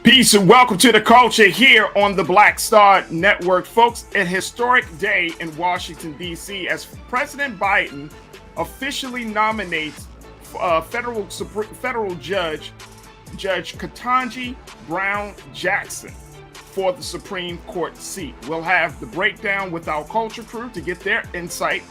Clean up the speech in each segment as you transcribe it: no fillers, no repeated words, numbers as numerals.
Peace and welcome to the culture here on the Black Star Network. Folks, a historic day in Washington, D.C. as President Biden officially nominates federal judge Ketanji Brown Jackson for the Supreme Court seat. We'll have the breakdown with our culture crew to get their insight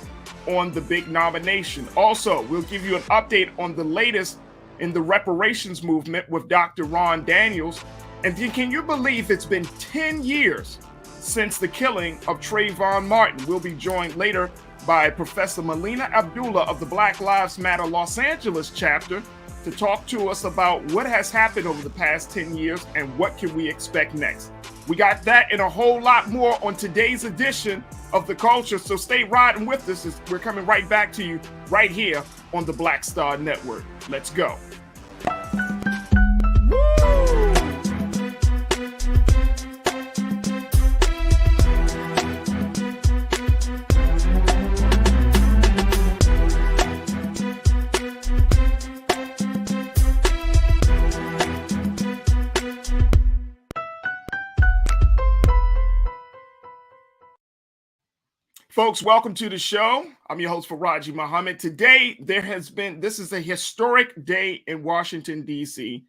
on the big nomination. Also, we'll give you an update on the latest in the reparations movement with Dr. Ron Daniels. And can you believe it's been 10 years since the killing of Trayvon Martin? We'll be joined later by Professor Melina Abdullah of the Black Lives Matter Los Angeles chapter to talk to us about what has happened over the past 10 years and what can we expect next. We got that and a whole lot more on today's edition of The Culture, so stay riding with us as we're coming right back to you right here on the Black Star Network. Let's go. Folks, welcome to the show. I'm your host, Farajii Muhammad. Today, this is a historic day in Washington, D.C.,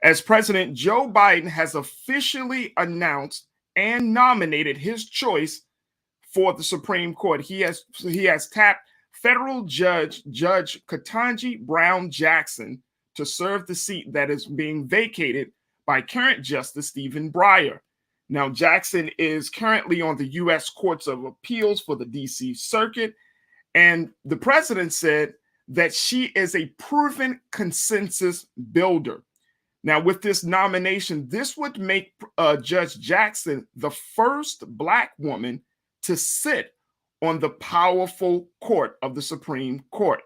as President Joe Biden has officially announced and nominated his choice for the Supreme Court. He has tapped federal Judge Ketanji Brown Jackson to serve the seat that is being vacated by current Justice Stephen Breyer. Now, Jackson is currently on the U.S. Courts of Appeals for the D.C. Circuit, and the president said that she is a proven consensus builder. Now, with this nomination, this would make Judge Jackson the first Black woman to sit on the powerful court of the Supreme Court.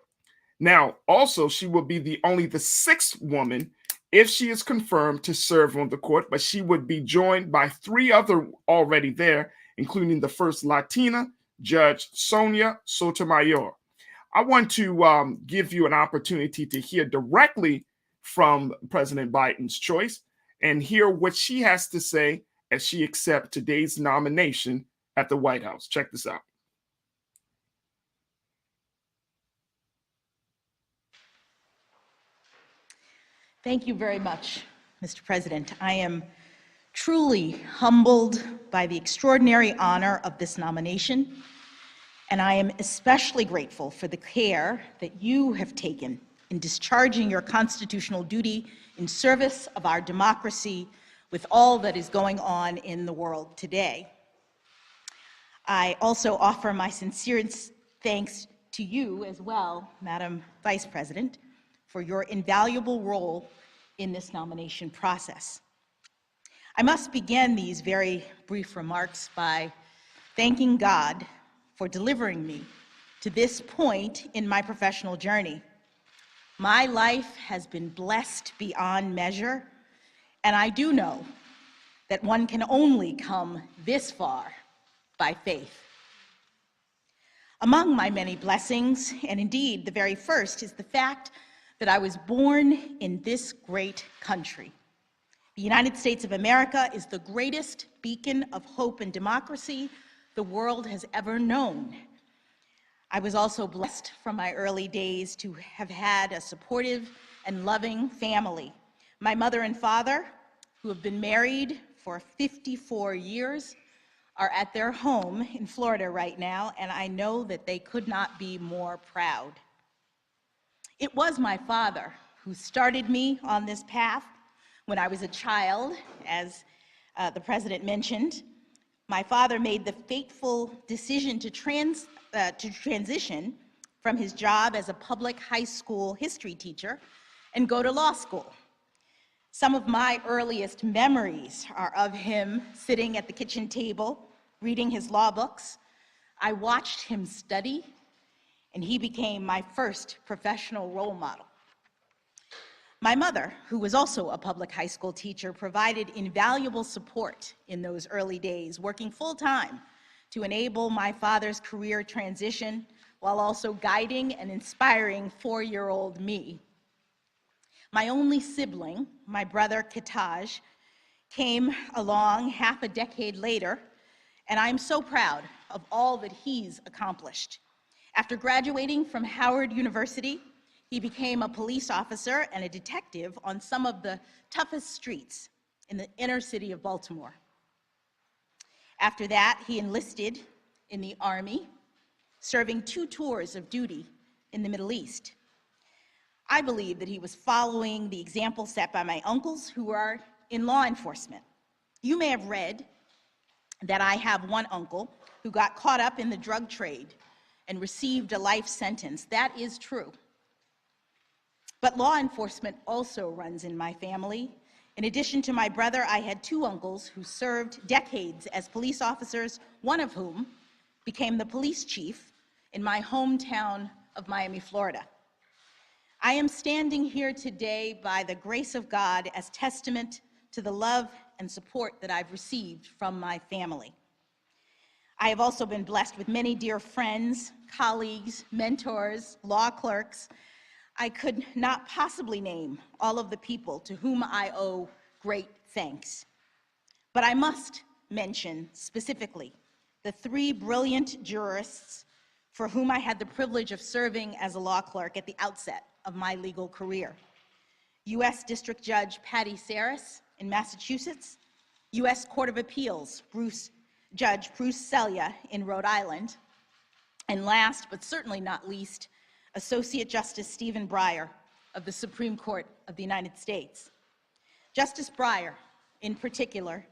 Now, also, she will be the sixth woman if she is confirmed to serve on the court, but she would be joined by three other already there, including the first Latina, Judge Sonia Sotomayor. I want to give you an opportunity to hear directly from President Biden's choice and hear what she has to say as she accepts today's nomination at the White House. Check this out. Thank you very much, Mr. President. I am truly humbled by the extraordinary honor of this nomination, and I am especially grateful for the care that you have taken in discharging your constitutional duty in service of our democracy with all that is going on in the world today. I also offer my sincerest thanks to you as well, Madam Vice President, for your invaluable role in this nomination process. I must begin these very brief remarks by thanking God for delivering me to this point in my professional journey. My life has been blessed beyond measure, and I do know that one can only come this far by faith. Among my many blessings, and indeed the very first, is the fact that I was born in this great country. The United States of America is the greatest beacon of hope and democracy the world has ever known. I was also blessed from my early days to have had a supportive and loving family. My mother and father, who have been married for 54 years, are at their home in Florida right now, and I know that they could not be more proud. It was my father who started me on this path when I was a child, as the president mentioned. My father made the fateful decision to transition from his job as a public high school history teacher and go to law school. Some of my earliest memories are of him sitting at the kitchen table, reading his law books. I watched him study, and he became my first professional role model. My mother, who was also a public high school teacher, provided invaluable support in those early days, working full-time to enable my father's career transition while also guiding and inspiring 4-year-old me. My only sibling, my brother Ketaj, came along half a decade later, and I'm so proud of all that he's accomplished. After graduating from Howard University, he became a police officer and a detective on some of the toughest streets in the inner city of Baltimore. After that, he enlisted in the Army, serving 2 tours of duty in the Middle East. I believe that he was following the example set by my uncles who are in law enforcement. You may have read that I have one uncle who got caught up in the drug trade and received a life sentence. That is true. But law enforcement also runs in my family. In addition to my brother, I had 2 uncles who served decades as police officers, one of whom became the police chief in my hometown of Miami, Florida. I am standing here today by the grace of God as testament to the love and support that I've received from my family. I have also been blessed with many dear friends, colleagues, mentors, law clerks. I could not possibly name all of the people to whom I owe great thanks. But I must mention specifically the 3 brilliant jurists for whom I had the privilege of serving as a law clerk at the outset of my legal career. U.S. District Judge Patty Saris in Massachusetts, U.S. Court of Appeals Judge Bruce Selya in Rhode Island, and last but certainly not least, Associate Justice Stephen Breyer of the Supreme Court of the United States. Justice Breyer, in particular,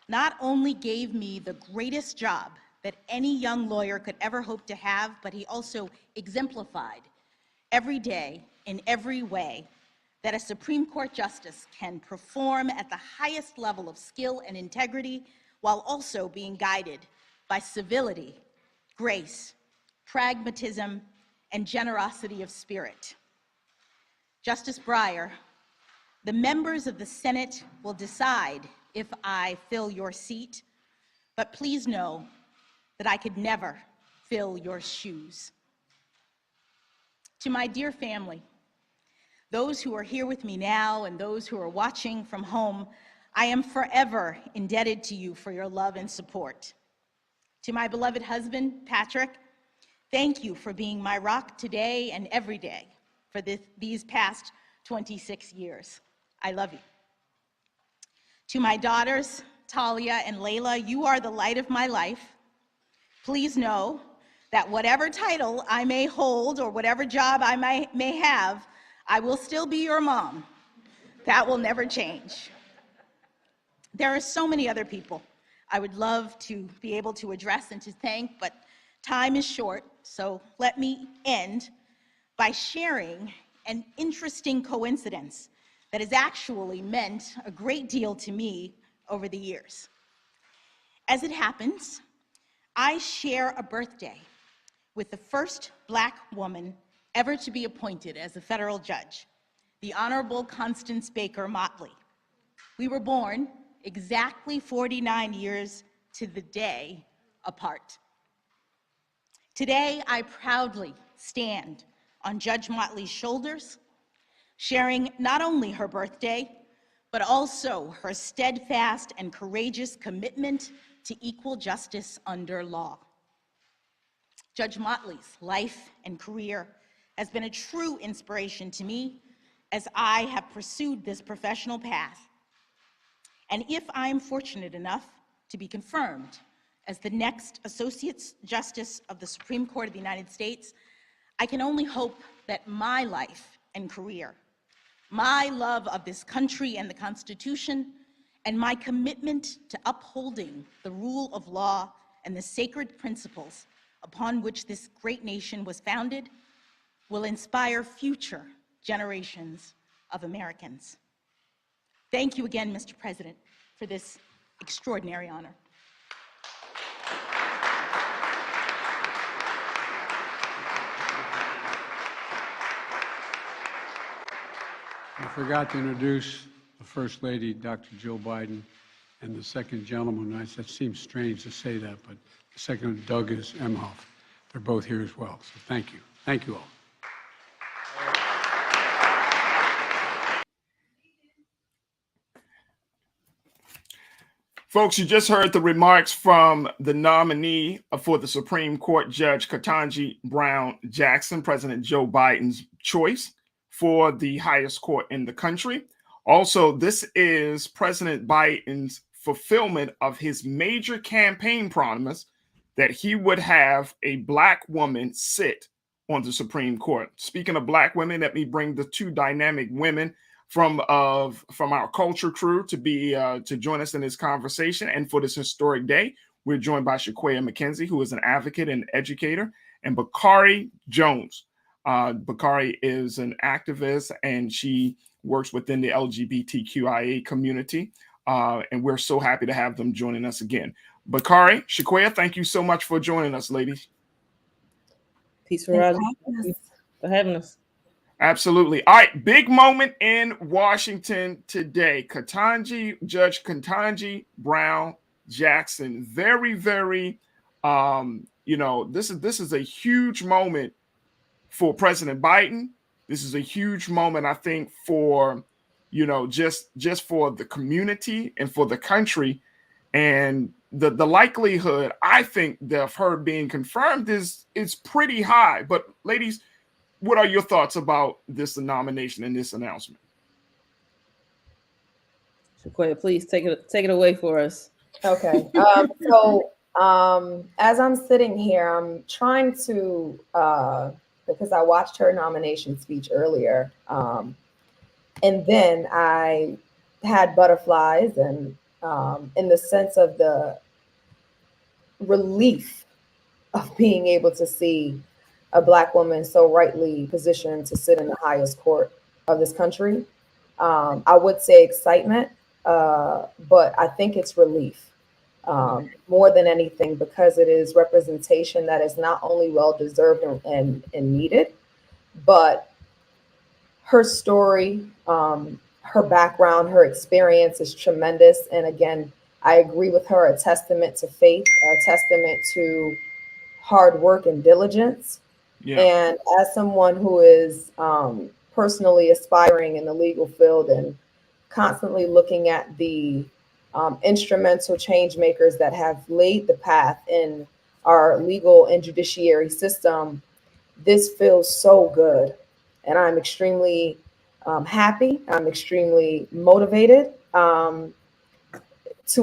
not only gave me the greatest job that any young lawyer could ever hope to have, but he also exemplified every day in every way that a Supreme Court justice can perform at the highest level of skill and integrity while also being guided by civility, grace, pragmatism, and generosity of spirit. Justice Breyer, the members of the Senate will decide if I fill your seat, but please know that I could never fill your shoes. To my dear family, those who are here with me now and those who are watching from home, I am forever indebted to you for your love and support. To my beloved husband, Patrick, thank you for being my rock today and every day for these past 26 years. I love you. To my daughters, Talia and Layla, you are the light of my life. Please know that whatever title I may hold or whatever job I may have, I will still be your mom. That will never change. There are so many other people I would love to be able to address and to thank, but time is short, so let me end by sharing an interesting coincidence that has actually meant a great deal to me over the years. As it happens, I share a birthday with the first Black woman ever to be appointed as a federal judge, the Honorable Constance Baker Motley. We were born exactly 49 years to the day apart. Today, I proudly stand on Judge Motley's shoulders, sharing not only her birthday, but also her steadfast and courageous commitment to equal justice under law. Judge Motley's life and career has been a true inspiration to me as I have pursued this professional path. And if I'm fortunate enough to be confirmed as the next Associate Justice of the Supreme Court of the United States, I can only hope that my life and career, my love of this country and the Constitution, and my commitment to upholding the rule of law and the sacred principles upon which this great nation was founded will inspire future generations of Americans. Thank you again, Mr. President, for this extraordinary honor. I forgot to introduce the First Lady, Dr. Jill Biden, and the second gentleman. That seems strange to say that, but the second, Douglas Emhoff. They're both here as well, so thank you. Thank you all. Folks, you just heard the remarks from the nominee for the Supreme Court, Judge Ketanji Brown Jackson, President Joe Biden's choice for the highest court in the country. Also, this is President Biden's fulfillment of his major campaign promise that he would have a Black woman sit on the Supreme Court. Speaking of Black women, let me bring the two dynamic women from our culture crew to join us in this conversation. And for this historic day, we're joined by Shaquaya McKenzie, who is an advocate and educator, and Bakari Jones. Bakari is an activist, and she works within the LGBTQIA community. And we're so happy to have them joining us again. Bakari, Shaquaya, thank you so much for joining us, ladies. Peace, Farajii. Thank you for having us. Absolutely. All right. Big moment in Washington today. Judge Ketanji Brown Jackson. Very, very, this is a huge moment for President Biden. This is a huge moment, I think, for, just for the community and for the country. And the likelihood, I think, of her being confirmed is pretty high. But ladies, what are your thoughts about this nomination and this announcement? Shaquaya, please take it away for us. Okay. As I'm sitting here, I'm trying to, because I watched her nomination speech earlier, and then I had butterflies, and in the sense of the relief of being able to see a Black woman so rightly positioned to sit in the highest court of this country. I would say excitement, but I think it's relief more than anything, because it is representation that is not only well-deserved and needed, but her story, her background, her experience is tremendous. And again, I agree with her, a testament to faith, a testament to hard work and diligence. Yeah. And as someone who is personally aspiring in the legal field and constantly looking at the instrumental change makers that have laid the path in our legal and judiciary system, this feels so good. And I'm extremely happy. I'm extremely motivated to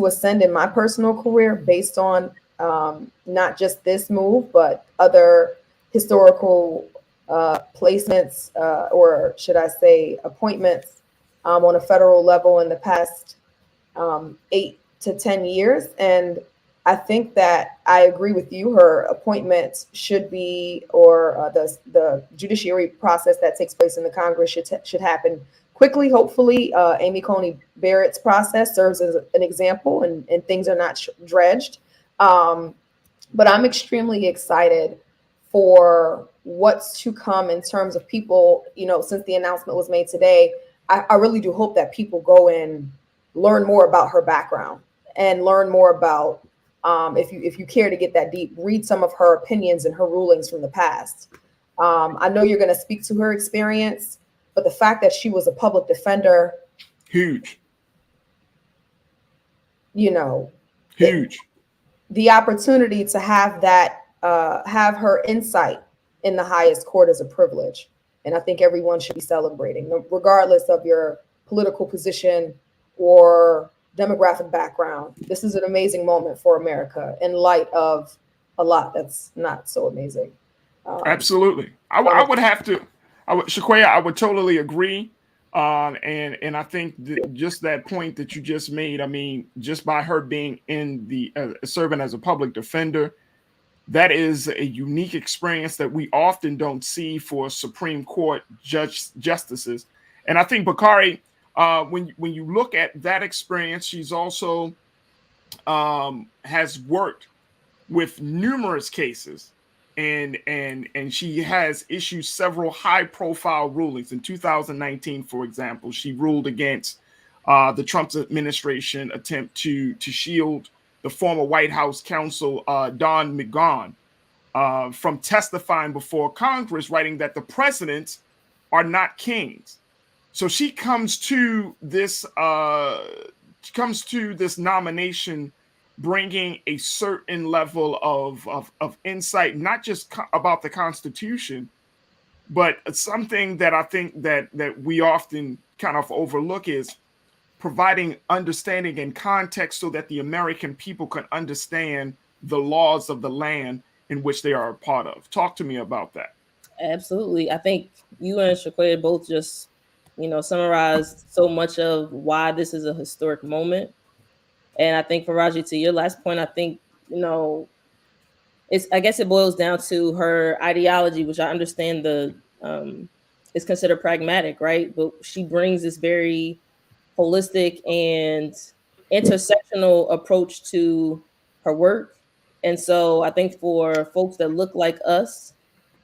ascend in my personal career based on not just this move, but other historical placements, or should I say appointments on a federal level in the past 8 to 10 years. And I think that I agree with you. Her appointment should be, or the judiciary process that takes place in the Congress should happen quickly. Hopefully, Amy Coney Barrett's process serves as an example, and things are not dredged. But I'm extremely excited for what's to come in terms of people, since the announcement was made today. I really do hope that people go and learn more about her background and learn more about, if you care to get that deep, read some of her opinions and her rulings from the past. I know you're going to speak to her experience, but the fact that she was a public defender, huge. Huge. The opportunity to have that, have her insight in the highest court is a privilege. And I think everyone should be celebrating, regardless of your political position or demographic background. This is an amazing moment for America in light of a lot that's not so amazing. Absolutely. I would have to, Shaquaya, I would totally agree. And I think just that point that you just made, I mean, just by her being in the serving as a public defender, that is a unique experience that we often don't see for Supreme Court justices. And I think Bakari, when you look at that experience, she's also has worked with numerous cases, and she has issued several high-profile rulings. In 2019, for example, she ruled against the Trump administration attempt to shield the former White House counsel Don McGahn from testifying before Congress, writing that the presidents are not kings. So she comes to this comes to this nomination bringing a certain level of insight, not just about the Constitution, but something that I think that we often kind of overlook is providing understanding and context so that the American people can understand the laws of the land in which they are a part of. Talk to me about that. Absolutely. I think you and Shaquille both just, summarized so much of why this is a historic moment. And I think, Farajii, to your last point, I think, I guess it boils down to her ideology, which I understand is considered pragmatic, right? But she brings this very holistic and intersectional approach to her work. And so I think for folks that look like us,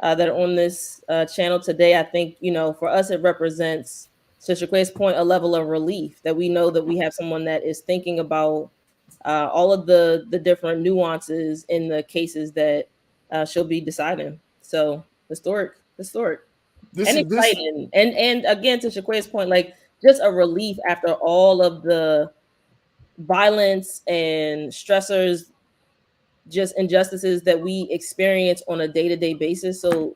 that are on this channel today, I think, for us, it represents, to Shaquille's point, a level of relief that we know that we have someone that is thinking about all of the different nuances in the cases that she'll be deciding. So historic, and exciting. And again, to Shaquille's point, like just a relief after all of the violence and stressors, just injustices that we experience on a day-to-day basis. So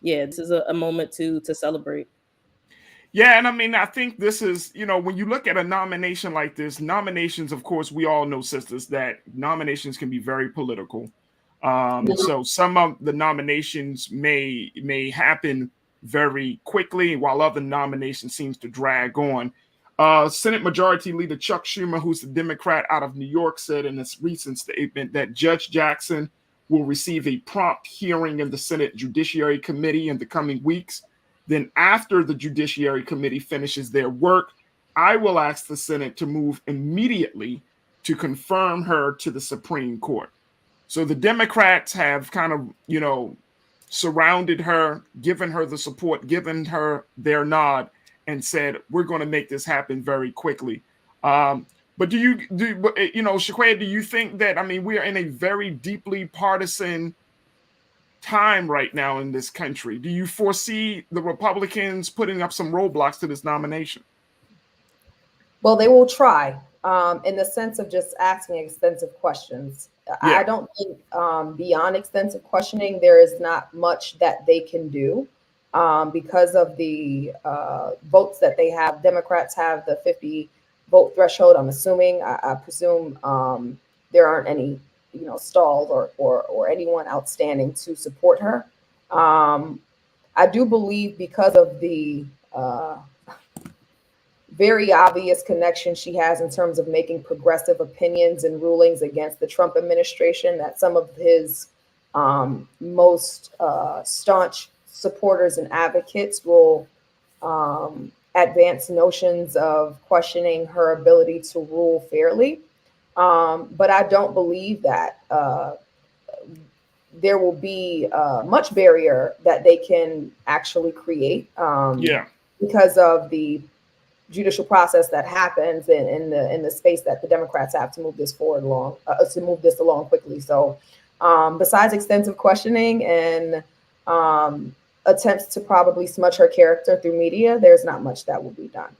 yeah, this is a moment to celebrate. Yeah, and I mean, I think this is, when you look at a nomination like this, nominations, of course, we all know, sisters, that nominations can be very political. So some of the nominations may happen very quickly, while other nominations seems to drag on. Senate Majority Leader Chuck Schumer, who's a Democrat out of New York, said in this recent statement that Judge Jackson will receive a prompt hearing in the Senate Judiciary Committee in the coming weeks. Then after the Judiciary Committee finishes their work, I will ask the Senate to move immediately to confirm her to the Supreme Court. So the Democrats have kind of, surrounded her, given her the support, given her their nod, and said, we're going to make this happen very quickly. But Shaquille, do you think that, I mean, we are in a very deeply partisan time right now in this country? Do you foresee the Republicans putting up some roadblocks to this nomination? Well, they will try, in the sense of just asking extensive questions. Yeah. I don't think beyond extensive questioning, there is not much that they can do because of the votes that they have. Democrats have the 50 vote threshold. I'm assuming, I presume there aren't any, stalls or anyone outstanding to support her. I do believe because of the very obvious connection she has in terms of making progressive opinions and rulings against the Trump administration, that some of his most staunch supporters and advocates will advance notions of questioning her ability to rule fairly. But I don't believe that there will be much barrier that they can actually create because of the judicial process that happens in the space that the Democrats have to move this along quickly. So besides extensive questioning and attempts to probably smudge her character through media, there's not much that will be done.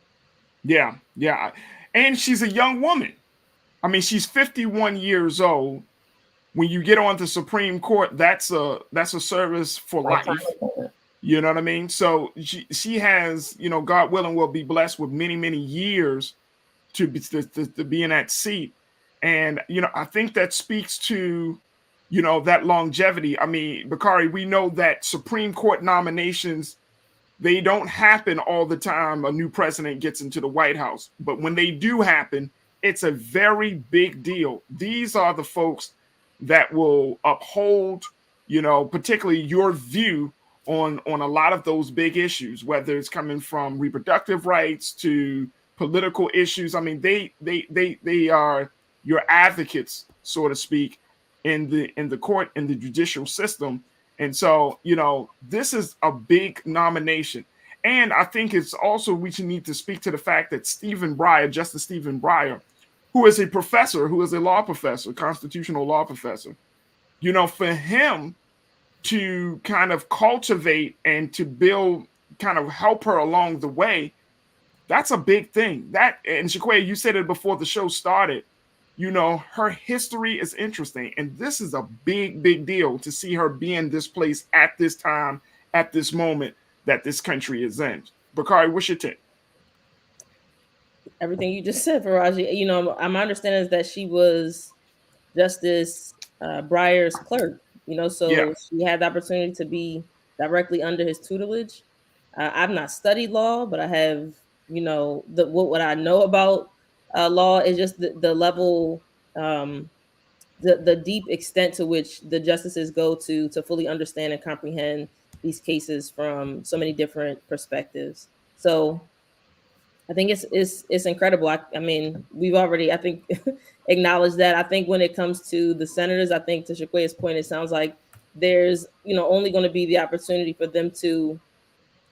Yeah. And she's a young woman. I mean, she's 51 years old. When you get on the Supreme Court, that's a service for life. You know what I mean? So she has, God willing, will be blessed with many, many years to be in that seat. And, I think that speaks to, that longevity. I mean, Bakari, we know that Supreme Court nominations, they don't happen all the time a new president gets into the White House. But when they do happen, it's a very big deal. These are the folks that will uphold, particularly your view on a lot of those big issues, whether it's coming from reproductive rights to political issues. I mean, they are your advocates, so to speak, in the court, in the judicial system. And so, this is a big nomination. And I think it's also, we need to speak to the fact that Justice Stephen Breyer, who is a professor, who is a law professor, constitutional law professor, for him to kind of cultivate and to build, kind of help her along the way, That's a big thing. That, and Shaquay, you said it before the show started. You know, her history is interesting, and this is a big, big deal to see her be in this place at this time, at this moment that this country is in. Bakari, what's your take? Everything you just said, Farajii. You know, my understanding is that she was Justice Breyer's clerk. You know, Yeah. so she had the opportunity to be directly under his tutelage. I've not studied law, but I have, you know, what I know about law is just the level, the deep extent to which the justices go to fully understand and comprehend these cases from so many different perspectives. So I think it's incredible. I mean, we've already, I think, acknowledged that. I think when it comes to the senators, I think to Shaquaya's point, it sounds like there's, you know, only going to be the opportunity for them to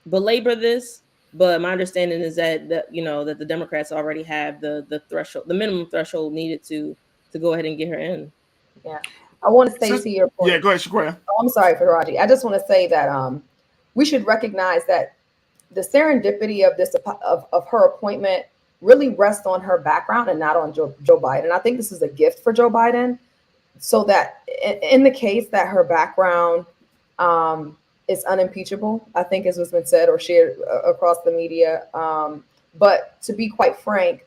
belabor this. But my understanding is that you know, that the Democrats already have the threshold, the minimum threshold needed to go ahead and get her in. Yeah. I want to say to your point. Yeah, go ahead, Shaquaya. Oh, I'm sorry, Farajii. I just want to say that we should recognize that the serendipity of this of her appointment really rests on her background and not on Joe Biden. I think this is a gift for Joe Biden, so that in the case that her background is unimpeachable, I think, as has been said or shared across the media. But to be quite frank,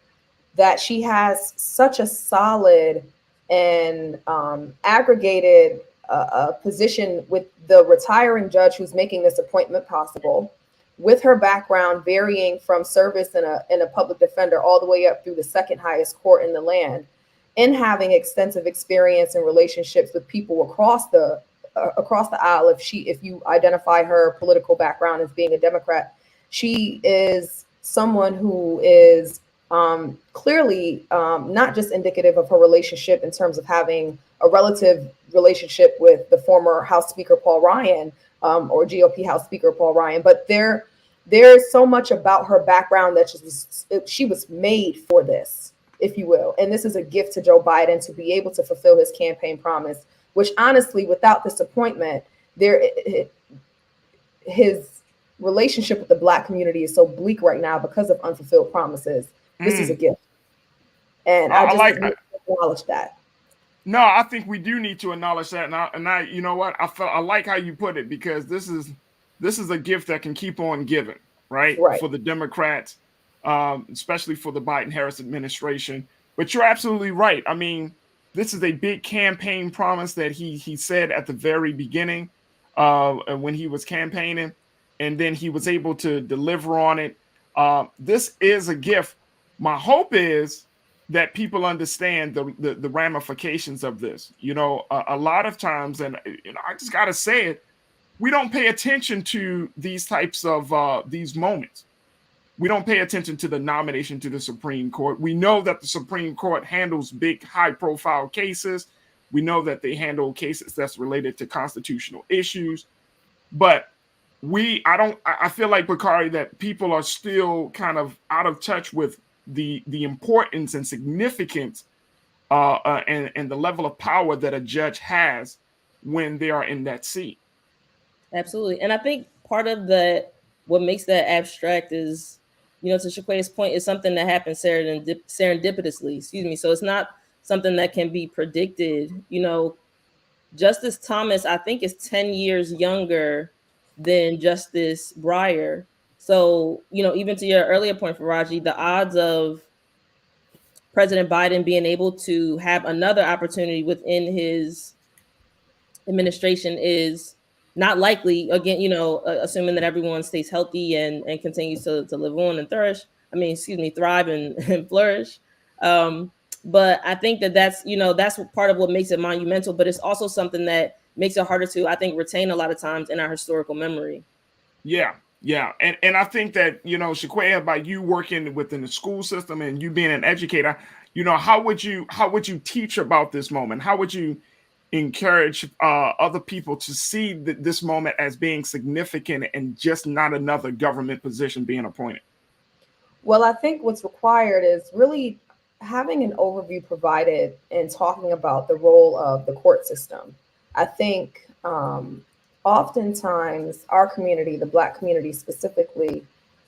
that she has such a solid and aggregated position with the retiring judge who's making this appointment possible, with her background varying from service in a public defender all the way up through the second highest court in the land, and having extensive experience and relationships with people across the aisle. If you identify her political background as being a Democrat, she is someone who is clearly not just indicative of her relationship in terms of having a relative relationship with the former House Speaker Paul Ryan, or GOP House Speaker Paul Ryan, but there's so much about her background that she was made for this, if you will. And this is a gift to Joe Biden to be able to fulfill his campaign promise, which honestly, without this appointment, his relationship with the Black community is so bleak right now because of unfulfilled promises. This is a gift. And I just acknowledge that. No, I think we do need to acknowledge that. And I, you know what? I like how you put it, because this is a gift that can keep on giving, right? For the Democrats, especially for the Biden-Harris administration. But you're absolutely right. I mean, this is a big campaign promise that he said at the very beginning when he was campaigning, and then he was able to deliver on it. This is a gift. My hope is that people understand the ramifications of this. You know, a lot of times, and you know, I just got to say it, we don't pay attention to these types of these moments. We don't pay attention to the nomination to the Supreme Court. We know that the Supreme Court handles big, high-profile cases. We know that they handle cases that's related to constitutional issues. But I feel like, Bakari, that people are still kind of out of touch with the importance and significance and the level of power that a judge has when they are in that seat. Absolutely. And I think part of what makes that abstract is, you know, to Shaquaya's point, is something that happens serendipitously, So it's not something that can be predicted. You know, Justice Thomas, I think, is 10 years younger than Justice Breyer. So, you know, even to your earlier point, Farajii, the odds of President Biden being able to have another opportunity within his administration is not likely, again, you know, assuming that everyone stays healthy and continues to live on and thrive and flourish. But I think that's, you know, that's part of what makes it monumental, but it's also something that makes it harder to, I think, retain a lot of times in our historical memory. Yeah. And I think that, you know, Shaquaya, by you working within the school system and you being an educator, you know, how would you teach about this moment? How would you encourage other people to see this moment as being significant and just not another government position being appointed? Well, I think what's required is really having an overview provided and talking about the role of the court system. I think oftentimes our community, the Black community specifically,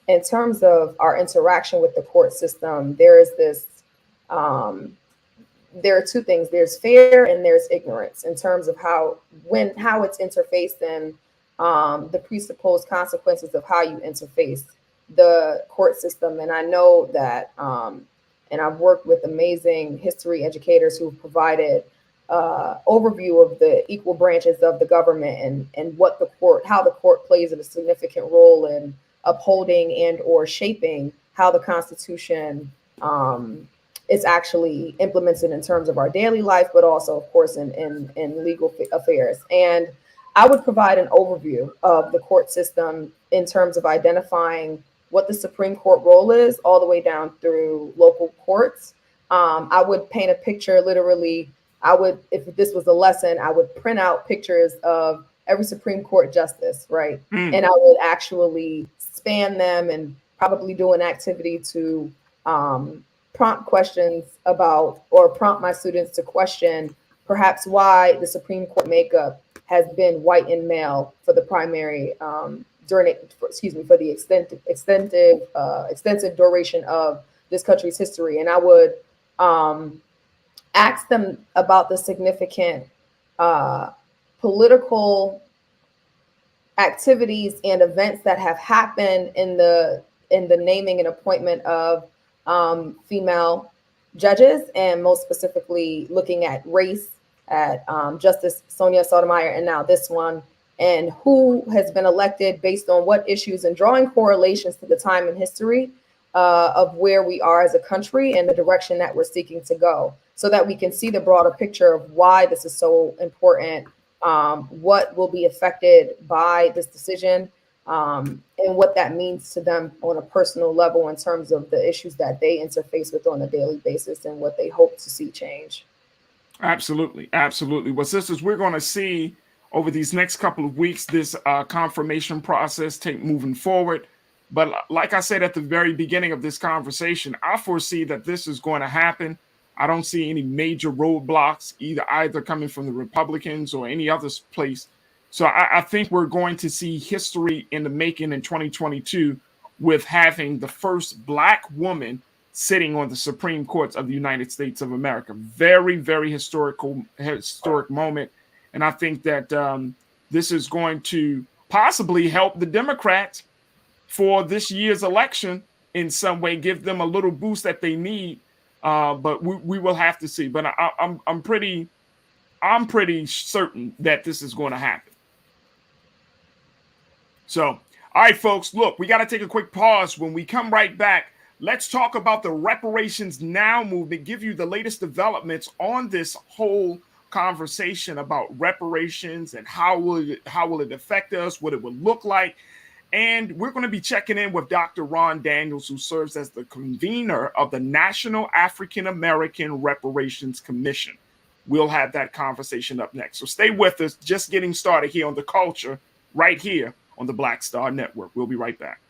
in terms of our interaction with the court system, there is this, there are two things. There's fear and there's ignorance in terms of how it's interfaced and the presupposed consequences of how you interface the court system. And I know that, and I've worked with amazing history educators who've provided overview of the equal branches of the government and what the court, how the court plays a significant role in upholding and or shaping how the Constitution is actually implemented in terms of our daily life, but also, of course, in legal affairs. And I would provide an overview of the court system in terms of identifying what the Supreme Court role is all the way down through local courts. I would paint a picture, literally. I would, if this was a lesson, I would print out pictures of every Supreme Court justice, right? And I would actually span them and probably do an activity to prompt questions about, or prompt my students to question perhaps why the Supreme Court makeup has been white and male for the primary for the extensive duration of this country's history. And I would ask them about the significant political activities and events that have happened in the naming and appointment of female judges, and most specifically looking at race, at Justice Sonia Sotomayor, and now this one, and who has been elected based on what issues, and drawing correlations to the time in history of where we are as a country and the direction that we're seeking to go, so that we can see the broader picture of why this is so important, what will be affected by this decision, and what that means to them on a personal level in terms of the issues that they interface with on a daily basis and what they hope to see change. Absolutely. Absolutely. Well, sisters, we're going to see over these next couple of weeks this confirmation process take moving forward. But like I said at the very beginning of this conversation, I foresee that this is going to happen. I don't see any major roadblocks either coming from the Republicans or any other place. So I think we're going to see history in the making in 2022 with having the first Black woman sitting on the Supreme Court of the United States of America. Very, very historic moment. And I think that this is going to possibly help the Democrats for this year's election in some way, give them a little boost that they need. But we will have to see. But I'm pretty certain that this is going to happen. So, all right, folks, look, we got to take a quick pause. When we come right back, let's talk about the Reparations Now movement, give you the latest developments on this whole conversation about reparations and how will it affect us, what it will look like. And we're going to be checking in with Dr. Ron Daniels, who serves as the convener of the National African American Reparations Commission. We'll have that conversation up next. So stay with us. Just getting started here on The Culture, right here on the Black Star Network. We'll be right back.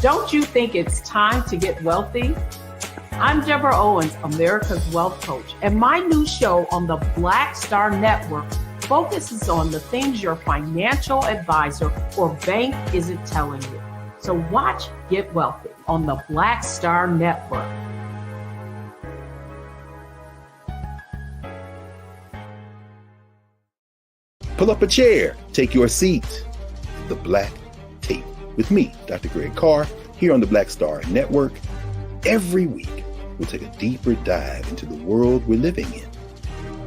Don't you think it's time to get wealthy? I'm Deborah Owens, America's Wealth Coach, and my new show on the Black Star Network focuses on the things your financial advisor or bank isn't telling you. So watch Get Wealthy on the Black Star Network. Pull up a chair, take your seat. The Black Tape with me, Dr. Greg Carr, here on the Black Star Network. Every week, we'll take a deeper dive into the world we're living in.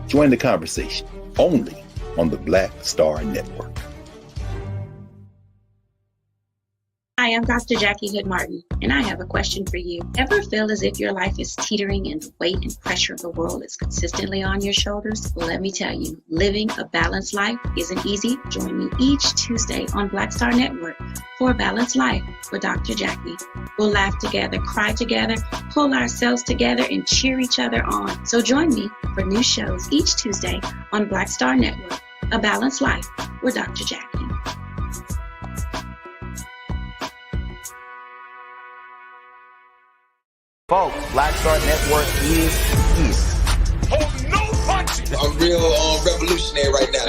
Join the conversation only on the Black Star Network. Hi, I'm Dr. Jackie Hood Martin, and I have a question for you. Ever feel as if your life is teetering and the weight and pressure of the world is consistently on your shoulders? Well, let me tell you, living a balanced life isn't easy. Join me each Tuesday on Black Star Network for A Balanced Life with Dr. Jackie. We'll laugh together, cry together, pull ourselves together, and cheer each other on. So join me for new shows each Tuesday on Black Star Network, A Balanced Life with Dr. Jackie. Folks, Black Star Network is here. Hold no punches. I'm real revolutionary right now.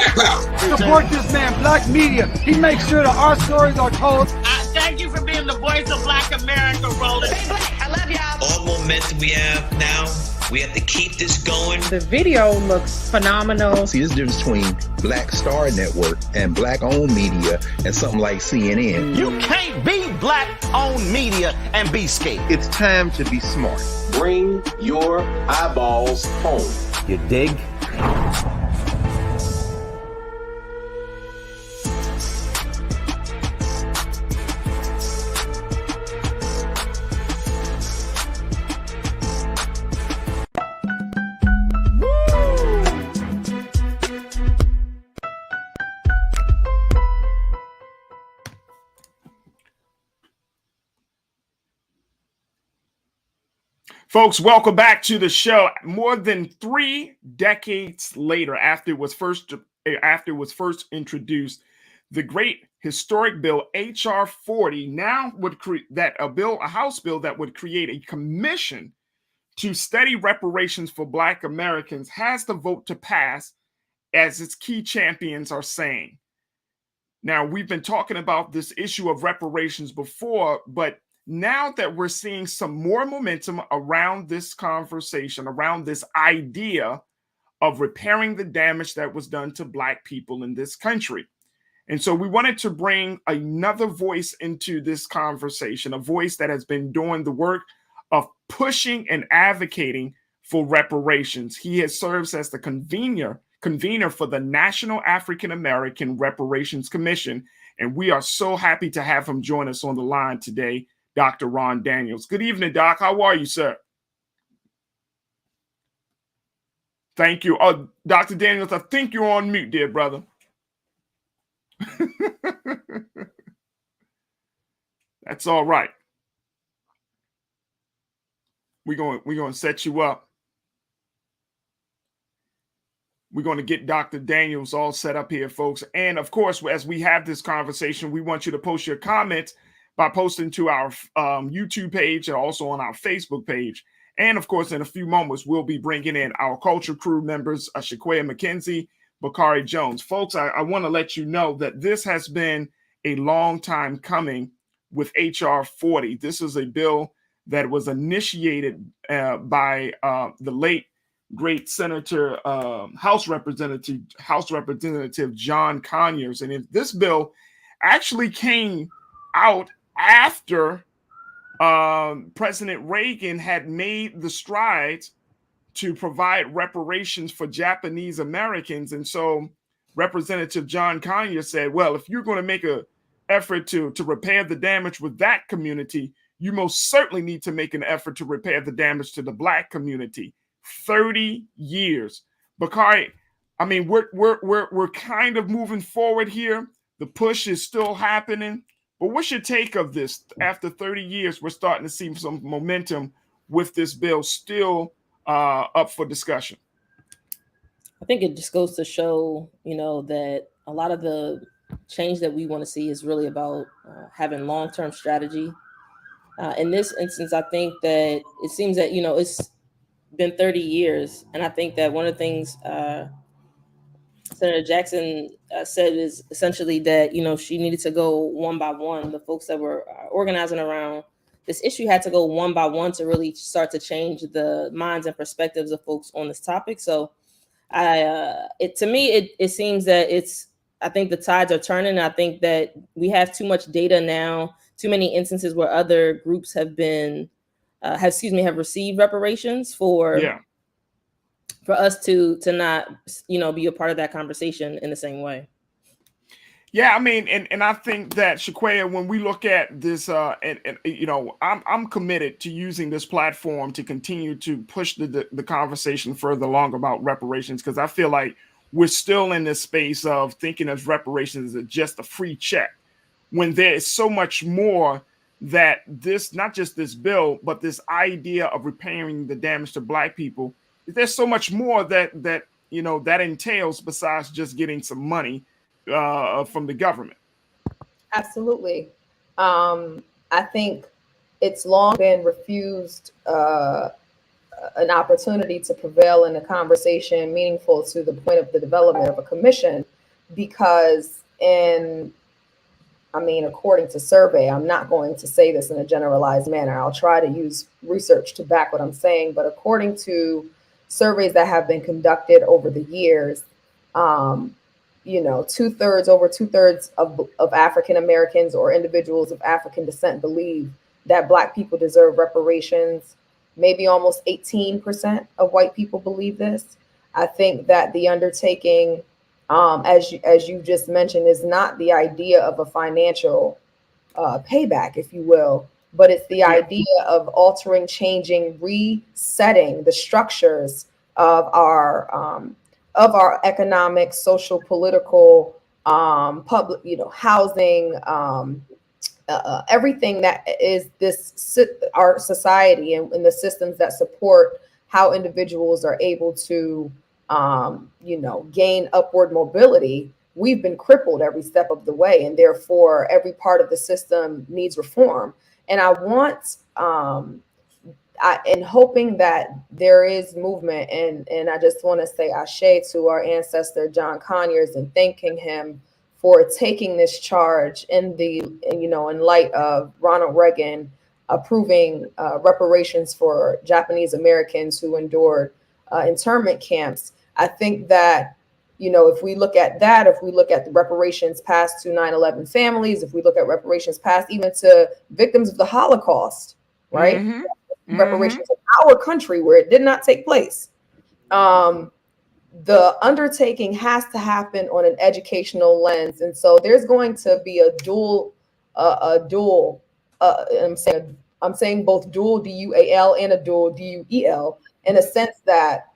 Support this man, Black Media. He makes sure that our stories are told. Thank you for being the voice of Black America, Roland. Hey, Black, I love y'all. All momentum we have now, we have to keep this going. The video looks phenomenal. See, there's a difference between Black Star Network and Black-owned media and something like CNN. You can't be Black-owned media and be scared. It's time to be smart. Bring your eyeballs home. You dig? Folks, welcome back to the show. More than 3 decades later, after it was first introduced, the great historic bill HR 40 now would create a House bill that would create a commission to study reparations for Black Americans has the vote to pass, as its key champions are saying. Now, we've been talking about this issue of reparations before, but now that we're seeing some more momentum around this conversation, around this idea of repairing the damage that was done to Black people in this country. And so we wanted to bring another voice into this conversation, a voice that has been doing the work of pushing and advocating for reparations. He has served as the convener for the National African American Reparations Commission. And we are so happy to have him join us on the line today, Dr. Ron Daniels. Good evening, Doc. How are you, sir? Thank you. Dr. Daniels, I think you're on mute, dear brother. That's all right. We're going to set you up. We're going to get Dr. Daniels all set up here, folks. And of course, as we have this conversation, we want you to post your comments by posting to our YouTube page and also on our Facebook page. And of course, in a few moments, we'll be bringing in our culture crew members, Shaquaya McKenzie, Bakari Jones. Folks, I want to let you know that this has been a long time coming with HR 40. This is a bill that was initiated by the late, great Senator, House Representative John Conyers. And this bill actually came out after President Reagan had made the strides to provide reparations for Japanese Americans. And so Representative John Conyers said, well, if you're going to make an effort to repair the damage with that community, you most certainly need to make an effort to repair the damage to the Black community. 30 years. Bakari, I mean, we're kind of moving forward here. The push is still happening. But what's your take of this? After 30 years, we're starting to see some momentum with this bill still up for discussion. I think it just goes to show, that a lot of the change that we want to see is really about having long-term strategy. In this instance, I think that it seems that, it's been 30 years. And I think that one of the things Senator Jackson said is essentially that, she needed to go one by one. The folks that were organizing around this issue had to go one by one to really start to change the minds and perspectives of folks on this topic. So to me, it seems that I think the tides are turning. I think that we have too much data now, too many instances where other groups have received reparations for us to not, be a part of that conversation in the same way. Yeah, I mean, and I think that, Shaquaya, when we look at this, I'm committed to using this platform to continue to push the conversation further along about reparations, because I feel like we're still in this space of thinking of reparations as just a free check, when there is so much more that this, not just this bill, but this idea of repairing the damage to Black people. There's so much more that entails besides just getting some money from the government. Absolutely. I think it's long been refused an opportunity to prevail in a conversation meaningful to the point of the development of a commission, because according to survey, I'm not going to say this in a generalized manner. I'll try to use research to back what I'm saying, but according to surveys that have been conducted over the years, over two-thirds of African Americans or individuals of African descent believe that Black people deserve reparations. Maybe almost 18% of white people believe this. I think that the undertaking, as you just mentioned, is not the idea of a financial payback, if you will, but it's the idea of altering, changing, resetting the structures of our economic, social, political, public, housing, everything that is our society and the systems that support how individuals are able to, gain upward mobility. We've been crippled every step of the way, and therefore every part of the system needs reform. And I want, and hoping that there is movement, and I just want to say ashe to our ancestor John Conyers and thanking him for taking this charge in light of Ronald Reagan approving reparations for Japanese Americans who endured internment camps. I think that, if we look at that, if we look at the reparations passed to 9/11 families, if we look at reparations passed even to victims of the Holocaust, right? Mm-hmm. Reparations in our country where it did not take place. The undertaking has to happen on an educational lens. And so there's going to be a dual, I'm saying both dual, D-U-A-L, and a dual, D-U-E-L, in a sense that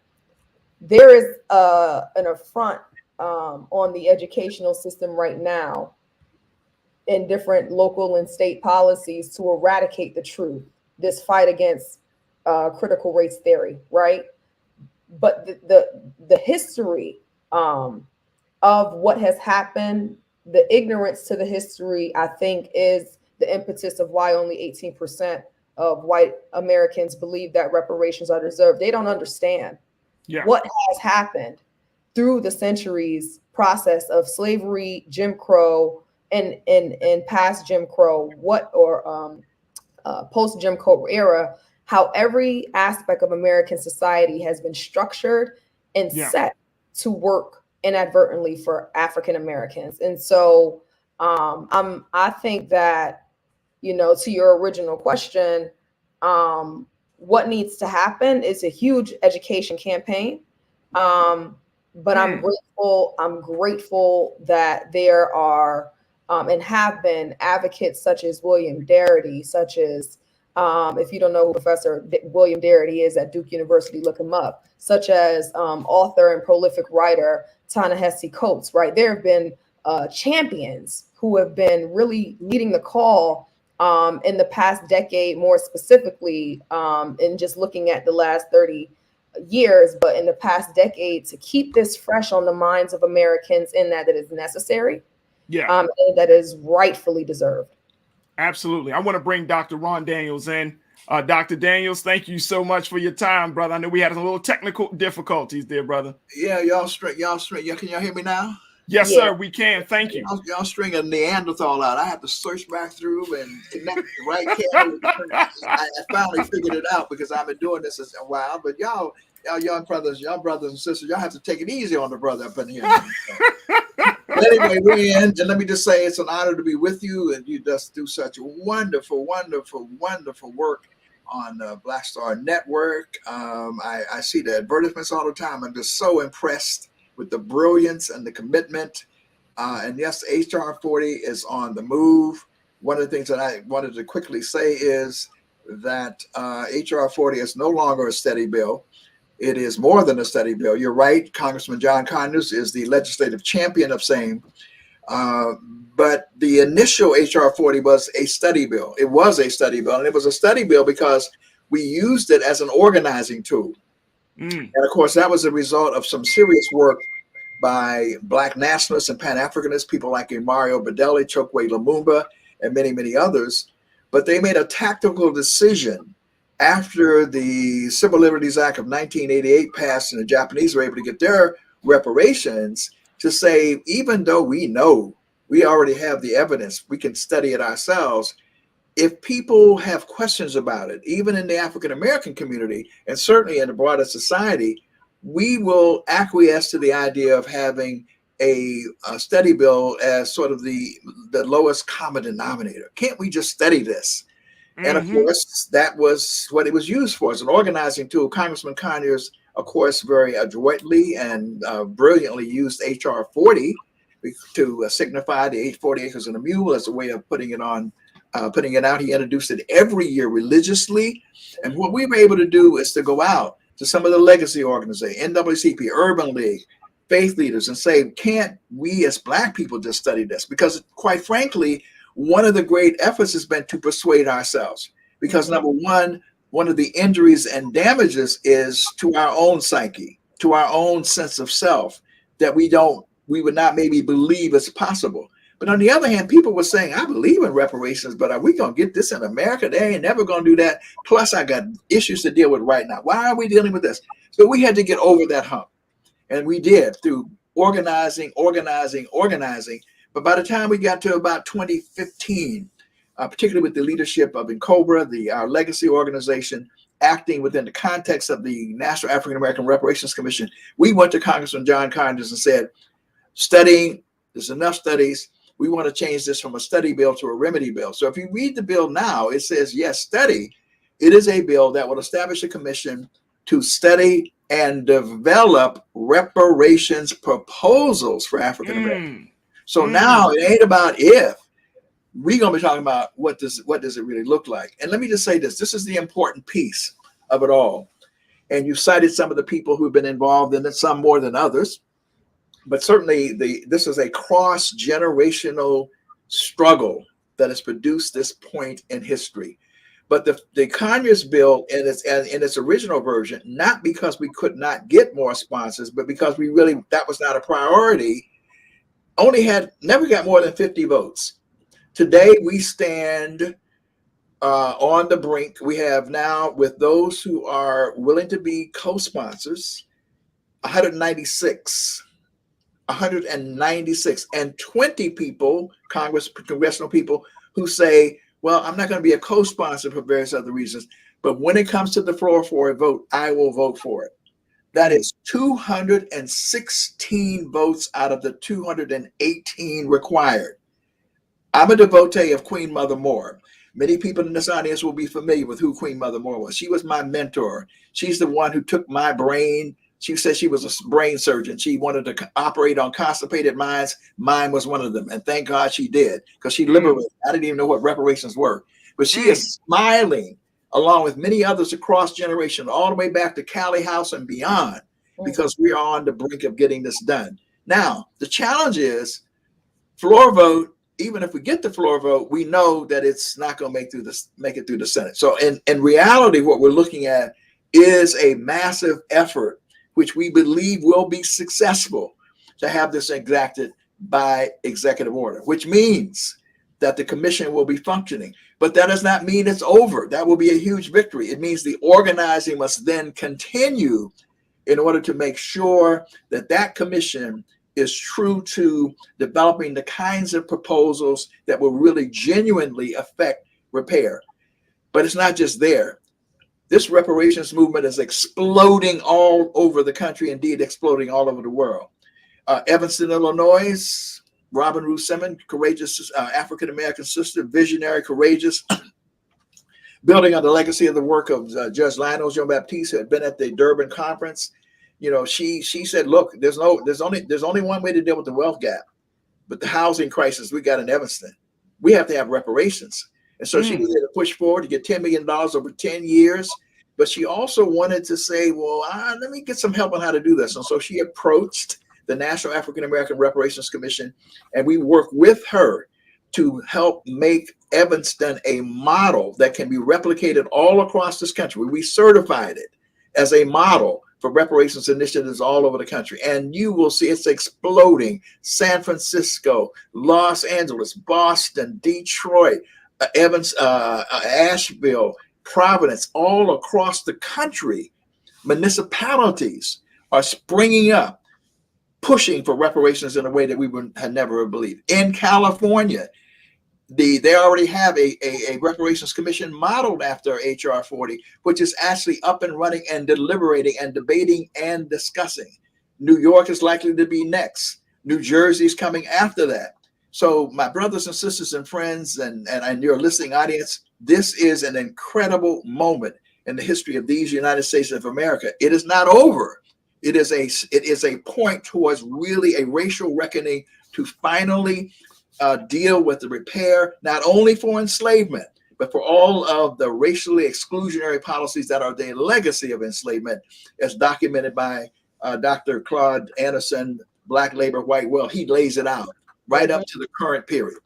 there is an affront on the educational system right now in different local and state policies to eradicate the truth, this fight against critical race theory, right? But the history of what has happened, the ignorance to the history, I think, is the impetus of why only 18% of white Americans believe that reparations are deserved. They don't understand what has happened through the centuries process of slavery, Jim Crow, and past Jim Crow, post Jim Crow era, how every aspect of American society has been structured and set to work inadvertently for African Americans. And so I think that, to your original question, what needs to happen is a huge education campaign. But I'm grateful that there are and have been advocates such as William Darity, such as, if you don't know who Professor William Darity is at Duke University, look him up, such as author and prolific writer Ta-Nehisi Coates, right? There have been champions who have been really leading the call in the past decade, more specifically, in just looking at the last 30 years, but in the past decade, to keep this fresh on the minds of Americans in that it is necessary, and that is rightfully deserved. Absolutely. I want to bring Dr. Ron Daniels in. Dr. Daniels, thank you so much for your time, brother. I know we had a little technical difficulties there, brother. Yeah, y'all straight. Can y'all hear me now? Yes, sir, we can. Thank you. Y'all string a Neanderthal out. I had to search back through and connect the right camera. I finally figured it out because I've been doing this a while. But y'all young brothers and sisters, y'all have to take it easy on the brother up in here. But anyway, we're in, and let me just say it's an honor to be with you, and you just do such wonderful, wonderful, wonderful work on the Black Star Network. I see the advertisements all the time. I'm just so impressed with the brilliance and the commitment. And yes, HR 40 is on the move. One of the things that I wanted to quickly say is that HR 40 is no longer a study bill. It is more than a study bill. You're right. Congressman John Conyers is the legislative champion of same. But the initial HR 40 was a study bill. It was a study bill. And it was a study bill because we used it as an organizing tool. And of course, that was a result of some serious work by Black nationalists and Pan-Africanists, people like Mario Bedelli, Chokwe Lumumba, and many, many others. But they made a tactical decision after the Civil Liberties Act of 1988 passed and the Japanese were able to get their reparations to say, even though we know we already have the evidence, we can study it ourselves. If people have questions about it, even in the African-American community, and certainly in the broader society, we will acquiesce to the idea of having a study bill as sort of the lowest common denominator. Can't we just study this? And of course, that was what it was used for, as an organizing tool. Congressman Conyers, of course, very adroitly and brilliantly used HR 40 to signify the 40 acres and a mule as a way of putting it out. He introduced it every year religiously. And what we were able to do is to go out to some of the legacy organizations, NAACP, Urban League, faith leaders, and say, can't we as Black people just study this? Because quite frankly, one of the great efforts has been to persuade ourselves. Because number one of the injuries and damages is to our own psyche, to our own sense of self, that we would not maybe believe it's possible. But on the other hand, people were saying, I believe in reparations, but are we going to get this in America? They ain't never going to do that. Plus, I got issues to deal with right now. Why are we dealing with this? So we had to get over that hump. And we did through organizing. But by the time we got to about 2015, particularly with the leadership of NCOBRA, our legacy organization, acting within the context of the National African American Reparations Commission, we went to Congressman John Conyers and said, studying, there's enough studies. We want to change this from a study bill to a remedy bill. So if you read the bill now, it says, yes, study. It is a bill that will establish a commission to study and develop reparations proposals for African Americans. So now it ain't about if. We're going to be talking about what does it really look like. And let me just say this. This is the important piece of it all. And you cited some of the people who've been involved in it, some more than others. But certainly this is a cross-generational struggle that has produced this point in history. But the Conyers bill in its original version, not because we could not get more sponsors, but because that was not a priority, never got more than 50 votes. Today, we stand on the brink. We have now, with those who are willing to be co-sponsors, 196, and 20 people, congressional people, who say, well, I'm not going to be a co-sponsor for various other reasons, but when it comes to the floor for a vote, I will vote for it. That is 216 votes out of the 218 required. I'm a devotee of Queen Mother Moore. Many people in this audience will be familiar with who Queen Mother Moore was. She was my mentor. She's the one who took my brain. She said she was a brain surgeon. She wanted to operate on constipated minds. Mine was one of them. And thank God she did, because she liberated. I didn't even know what reparations were. But she is smiling along with many others across generations, all the way back to Cali House and beyond, because we are on the brink of getting this done. Now, the challenge is floor vote. Even if we get the floor vote, we know that it's not going to make it through the Senate. So in reality, what we're looking at is a massive effort, which we believe will be successful, to have this enacted by executive order, which means that the commission will be functioning. But that does not mean it's over. That will be a huge victory. It means the organizing must then continue in order to make sure that that commission is true to developing the kinds of proposals that will really genuinely affect repair. But it's not just there. This reparations movement is exploding all over the country, indeed exploding all over the world. Evanston, Illinois, Robin Ruth Simmons, courageous African-American sister, visionary, courageous, building on the legacy of the work of Judge Lionel Jean-Baptiste, who had been at the Durban conference. You know, she said, look, there's only one way to deal with the wealth gap, but the housing crisis we got in Evanston, we have to have reparations. And so she needed to push forward to get $10 million over 10 years. But she also wanted to say, well, let me get some help on how to do this. And so she approached the National African American Reparations Commission, and we worked with her to help make Evanston a model that can be replicated all across this country. We certified it as a model for reparations initiatives all over the country. And you will see it's exploding. San Francisco, Los Angeles, Boston, Detroit, Asheville, Providence, all across the country, municipalities are springing up, pushing for reparations in a way that we had never believed. In California, they already have a reparations commission modeled after HR 40, which is actually up and running and deliberating and debating and discussing. New York is likely to be next. New Jersey is coming after that. So my brothers and sisters and friends and your listening audience, this is an incredible moment in the history of these United States of America. It is not over. It is a point towards really a racial reckoning to finally deal with the repair, not only for enslavement, but for all of the racially exclusionary policies that are the legacy of enslavement, as documented by Dr. Claude Anderson, Black Labor, White Wealth. He lays it out right up to the current period.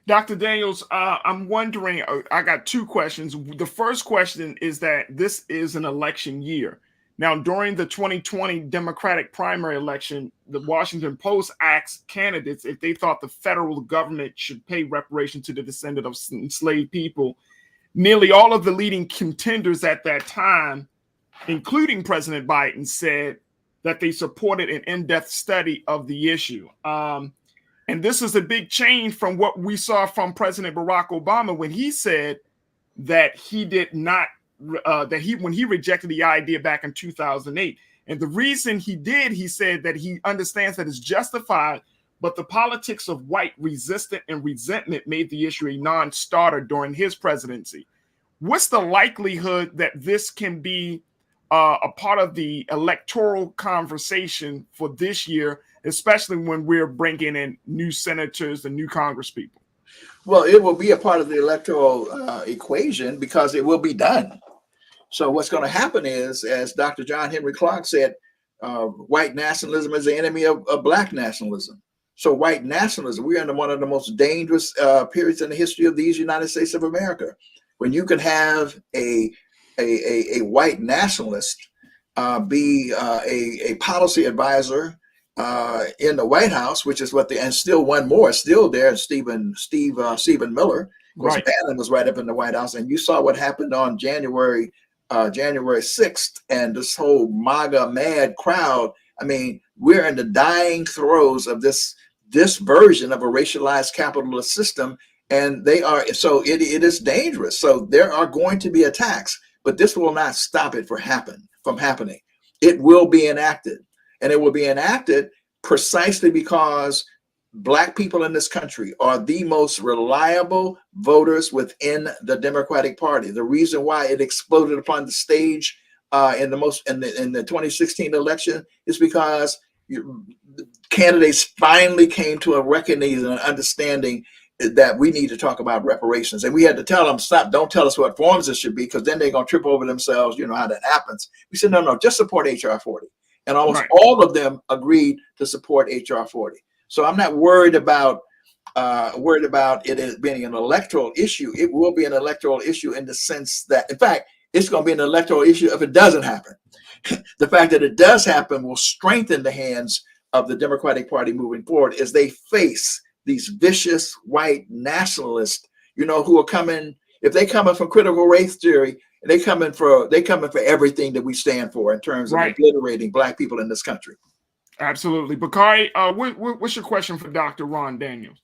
Dr. Daniels, I'm wondering, I got two questions. The first question is that this is an election year. Now, during the 2020 Democratic primary election, the Washington Post asked candidates if they thought the federal government should pay reparations to the descendants of enslaved people. Nearly all of the leading contenders at that time, including President Biden, said that they supported an in-depth study of the issue. And this is a big change from what we saw from President Barack Obama when he said that he did not, when he rejected the idea back in 2008. And the reason he did, he said that he understands that it's justified, but the politics of white resistance and resentment made the issue a non-starter during his presidency. What's the likelihood that this can be a part of the electoral conversation for this year, especially when we're bringing in new senators and new congresspeople? Well, it will be a part of the electoral equation because it will be done. So what's going to happen is, as Dr. John Henry Clark said, white nationalism is the enemy of black nationalism. So white nationalism, we're in one of the most dangerous periods in the history of these United States of America, when you can have a white nationalist be a policy advisor in the White House, which is what and still one more still there, Stephen Miller. Of course, Bannon was right up in the White House, and you saw what happened on January 6th, and this whole MAGA mad crowd. I mean, we're in the dying throes of this version of a racialized capitalist system, and they are so it is dangerous. So there are going to be attacks, but this will not stop it from happening. It will be enacted. And it will be enacted precisely because Black people in this country are the most reliable voters within the Democratic Party. The reason why it exploded upon the stage in the 2016 election is because candidates finally came to a reckoning and an understanding that we need to talk about reparations. And we had to tell them, stop, don't tell us what forms it should be, because then they're going to trip over themselves. You know how that happens. We said, no, just support HR 40. And almost all of them agreed to support HR 40. So I'm not worried about it as being an electoral issue. It will be an electoral issue in the sense that, in fact, it's going to be an electoral issue if it doesn't happen. The fact that it does happen will strengthen the hands of the Democratic Party moving forward as they face these vicious white nationalists who are coming, if they coming from critical race theory, they coming for everything that we stand for in terms of obliterating Black people in this country. Absolutely. Bakari, what's your question for Dr. Ron Daniels?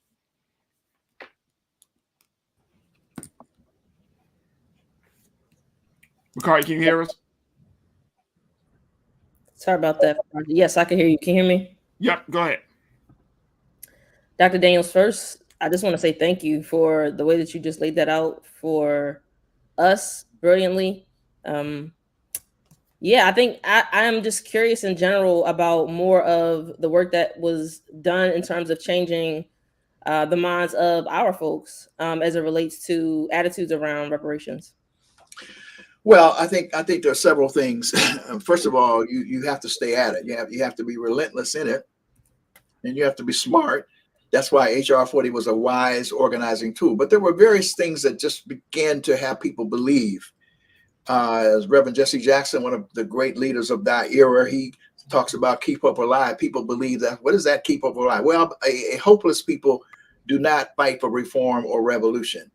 Bakari, can you hear us? Sorry about that. Yes, I can hear you. Can you hear me? Yep, go ahead. Dr. Daniels, first, I just want to say thank you for the way that you just laid that out for us brilliantly. Yeah, I think I am just curious in general about more of the work that was done in terms of changing the minds of our folks as it relates to attitudes around reparations. Well, I think there are several things. First of all, you have to stay at it. You have to be relentless in it, and you have to be smart. That's why HR 40 was a wise organizing tool. But there were various things that just began to have people believe. As Reverend Jesse Jackson, one of the great leaders of that era, he talks about keep hope alive. People believe that. What does that keep hope alive? Well, a hopeless people do not fight for reform or revolution.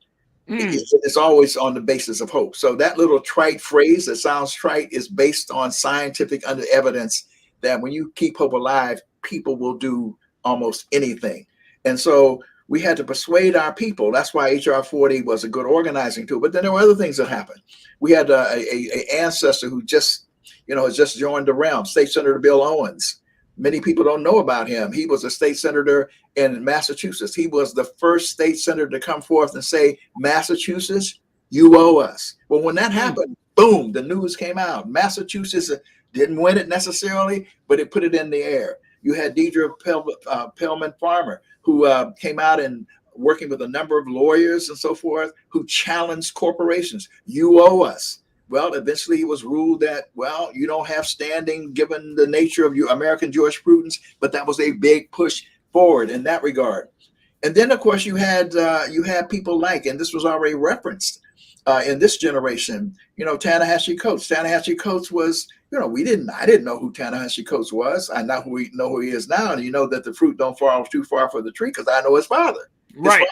It's always on the basis of hope. So that little trite phrase that sounds trite is based on scientific evidence that when you keep hope alive, people will do almost anything. And so we had to persuade our people. That's why HR 40 was a good organizing tool. But then there were other things that happened. We had a ancestor who has just joined the realm, State Senator Bill Owens. Many people don't know about him. He was a state senator in Massachusetts. He was the first state senator to come forth and say, Massachusetts, you owe us. Well, when that happened, boom, the news came out. Massachusetts didn't win it necessarily, but it put it in the air. You had Deidre Pellman Farmer, who came out and working with a number of lawyers and so forth, who challenged corporations. You owe us. Well, eventually it was ruled that, well, you don't have standing given the nature of your American jurisprudence, but that was a big push forward in that regard. And then, of course, you had people like, and this was already referenced in this generation, Ta-Nehisi Coates. Ta-Nehisi Coates was, I didn't know who Ta-Nehisi Coates was. I know who he is now. And you know that the fruit don't fall too far from the tree because I know his father. Right.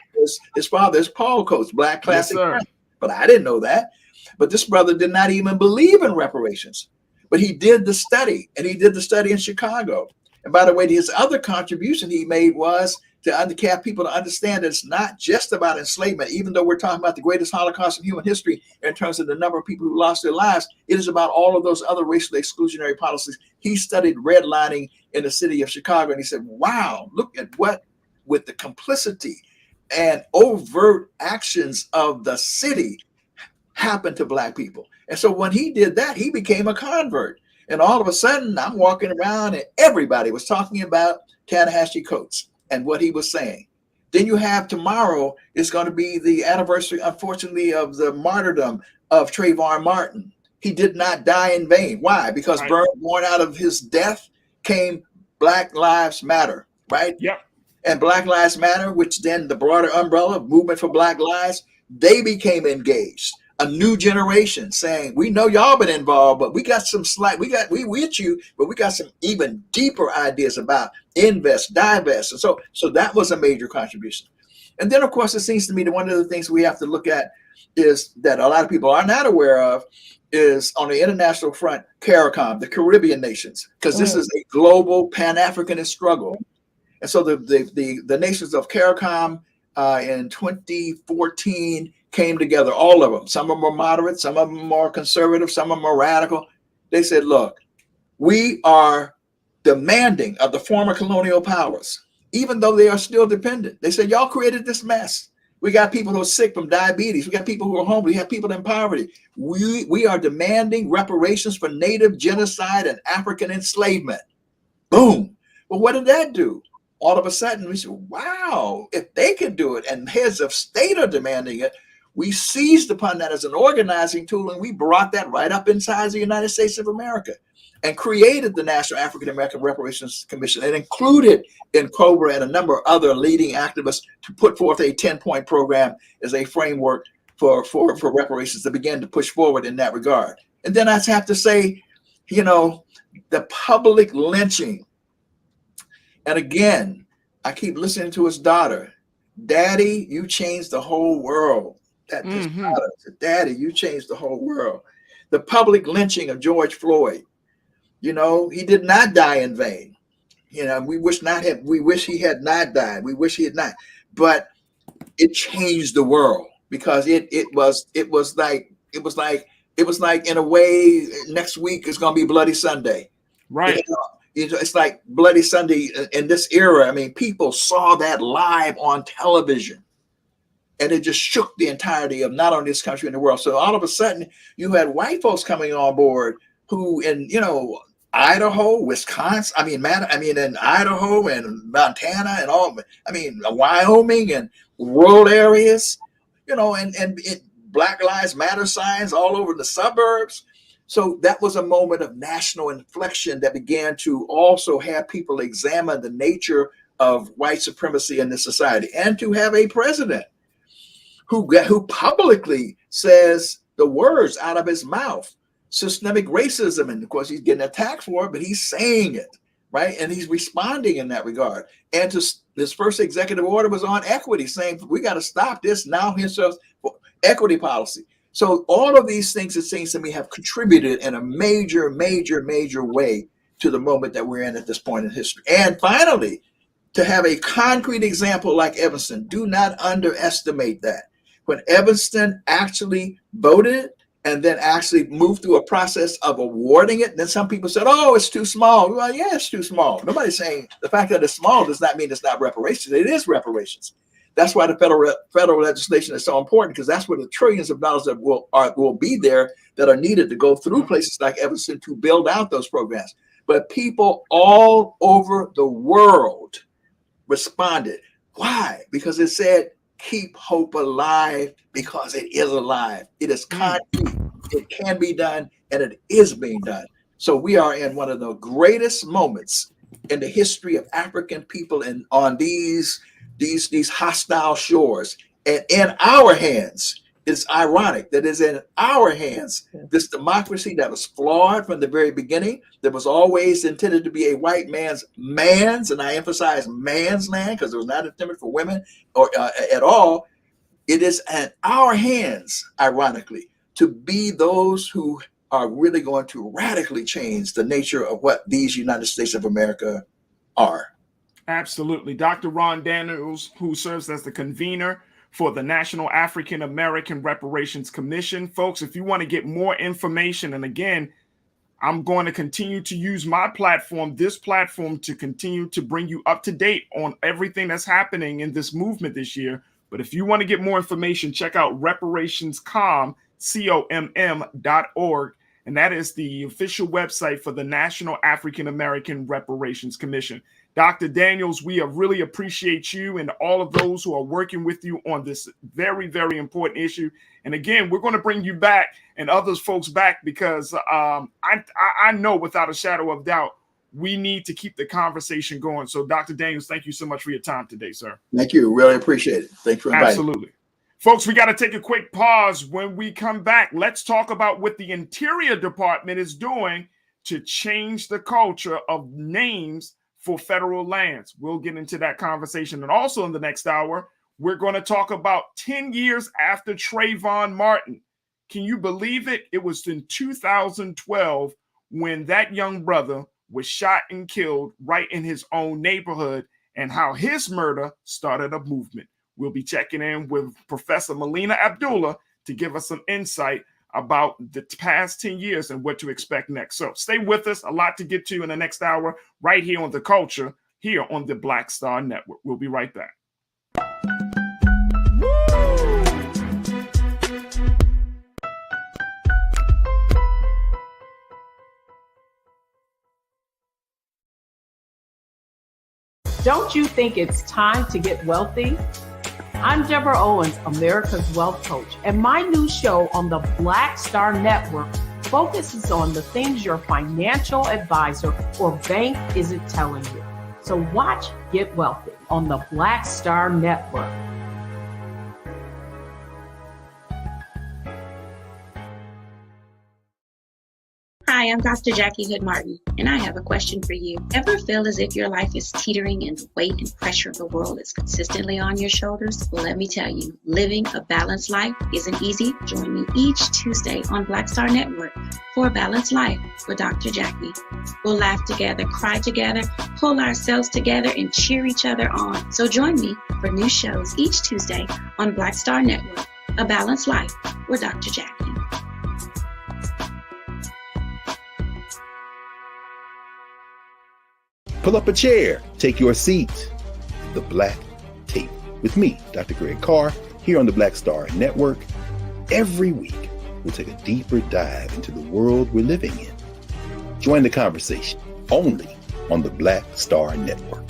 His father is Paul Coates, Black classic. Yes, but I didn't know that. But this brother did not even believe in reparations. But he did the study, and he did the study in Chicago. And by the way, his other contribution he made was to have people to understand that it's not just about enslavement, even though we're talking about the greatest Holocaust in human history in terms of the number of people who lost their lives. It is about all of those other racially exclusionary policies. He studied redlining in the city of Chicago, and he said, wow, look at what, with the complicity and overt actions of the city, happened to Black people. And so when he did that, he became a convert. And all of a sudden, I'm walking around and everybody was talking about Ta-Nehisi Coates and what he was saying. Then you have tomorrow, it's going to be the anniversary, unfortunately, of the martyrdom of Trayvon Martin. He did not die in vain. Why? Because born out of his death came Black Lives Matter, right? Yep. And Black Lives Matter, which then the broader umbrella, Movement for Black Lives, they became engaged. A new generation saying, we know y'all been involved, but we got some we with you, but we got some even deeper ideas about invest, divest. And so that was a major contribution. And then, of course, it seems to me that one of the things we have to look at is that a lot of people are not aware of is on the international front, CARICOM, the Caribbean nations, because this is a global Pan-Africanist struggle. And so the nations of CARICOM in 2014 came together, all of them. Some of them are moderate, some of them are more conservative, some of them are radical. They said, look, we are demanding of the former colonial powers, even though they are still dependent. They said, y'all created this mess. We got people who are sick from diabetes. We got people who are homeless. We have people in poverty. We are demanding reparations for Native genocide and African enslavement. Boom. Well, what did that do? All of a sudden, we said, wow, if they can do it and heads of state are demanding it, we seized upon that as an organizing tool, and we brought that right up inside the United States of America and created the National African American Reparations Commission and included in COBRA and a number of other leading activists to put forth a 10-point program as a framework for reparations to begin to push forward in that regard. And then I have to say, the public lynching. And again, I keep listening to his daughter. Daddy, you changed the whole world. That just Daddy, you changed the whole world. The public lynching of George Floyd, you know, he did not die in vain. You know, we wish he had not died. We wish he had not, but it changed the world because it was like in a way next week is going to be Bloody Sunday. Right. It's like Bloody Sunday in this era. I mean, people saw that live on television, and it just shook the entirety of not only this country and the world. So all of a sudden, you had white folks coming on board who, in Idaho, Wisconsin, in Idaho and Montana and Wyoming and rural areas, and Black Lives Matter signs all over the suburbs. So that was a moment of national inflection that began to also have people examine the nature of white supremacy in this society, and to have a president who publicly says the words out of his mouth, systemic racism, and of course he's getting attacked for it, but he's saying it, right? And he's responding in that regard. And his first executive order was on equity, saying we got to stop this now himself for equity policy. So all of these things, it seems to me, have contributed in a major, major, major way to the moment that we're in at this point in history. And finally, to have a concrete example like Evanston, do not underestimate that. When Evanston actually voted and then actually moved through a process of awarding it, then some people said, oh, it's too small. Well, yeah, it's too small. Nobody's saying the fact that it's small does not mean it's not reparations. It is reparations. That's why the federal legislation is so important, because that's where the trillions of dollars that will be there that are needed to go through places like Evanston to build out those programs. But people all over the world responded. Why? Because it said, keep hope alive, because it is alive. It is concrete. It can be done, and it is being done. So we are in one of the greatest moments in the history of African people on these hostile shores. And in our hands, it's ironic that it's in our hands, this democracy that was flawed from the very beginning, that was always intended to be a white man's, and I emphasize man's land, because it was not intended for women or at all. It is in our hands, ironically, to be those who are really going to radically change the nature of what these United States of America are. Absolutely. Dr. Ron Daniels, who serves as the convener for the National African American Reparations Commission. Folks, if you want to get more information, and again, I'm going to continue to use my platform, this platform, to continue to bring you up to date on everything that's happening in this movement this year. But if you want to get more information, check out reparationscom.org. And that is the official website for the National African American Reparations Commission. Dr. Daniels, we really appreciate you and all of those who are working with you on this very, very important issue. And again, we're going to bring you back and others folks back, because I know without a shadow of doubt, we need to keep the conversation going. So Dr. Daniels, thank you so much for your time today, sir. Thank you. Really appreciate it. Thanks for inviting. Absolutely. Folks, we got to take a quick pause. When we come back, let's talk about what the Interior Department is doing to change the culture of names for federal lands. We'll get into that conversation. And also in the next hour, we're going to talk about 10 years after Trayvon Martin. Can you believe it? It was in 2012 when that young brother was shot and killed right in his own neighborhood, and how his murder started a movement. We'll be checking in with Professor Melina Abdullah to give us some insight about the past 10 years and what to expect next. So stay with us. A lot to get to in the next hour right here on The Culture, here on the Black Star Network. We'll be right back. Don't you think it's time to get wealthy? I'm Deborah Owens, America's Wealth Coach, and my new show on the Black Star Network focuses on the things your financial advisor or bank isn't telling you. So watch Get Wealthy on the Black Star Network. Hi, Hi, I'm Dr. Jackie Hood Martin, and I have a question for you. Ever feel as if your life is teetering and the weight and pressure of the world is consistently on your shoulders? Well, let me tell you, living a balanced life isn't easy. Join me each Tuesday on Black Star Network for a Balanced Life with Dr. Jackie. We'll laugh together, cry together, pull ourselves together, and cheer each other on. So join me for new shows each Tuesday on Black Star Network, A Balanced Life with Dr. Jackie. Pull up a chair, take your seat. The Black Tape with me, Dr. Greg Carr, here on the Black Star Network. Every week, we'll take a deeper dive into the world we're living in. Join the conversation only on the Black Star Network.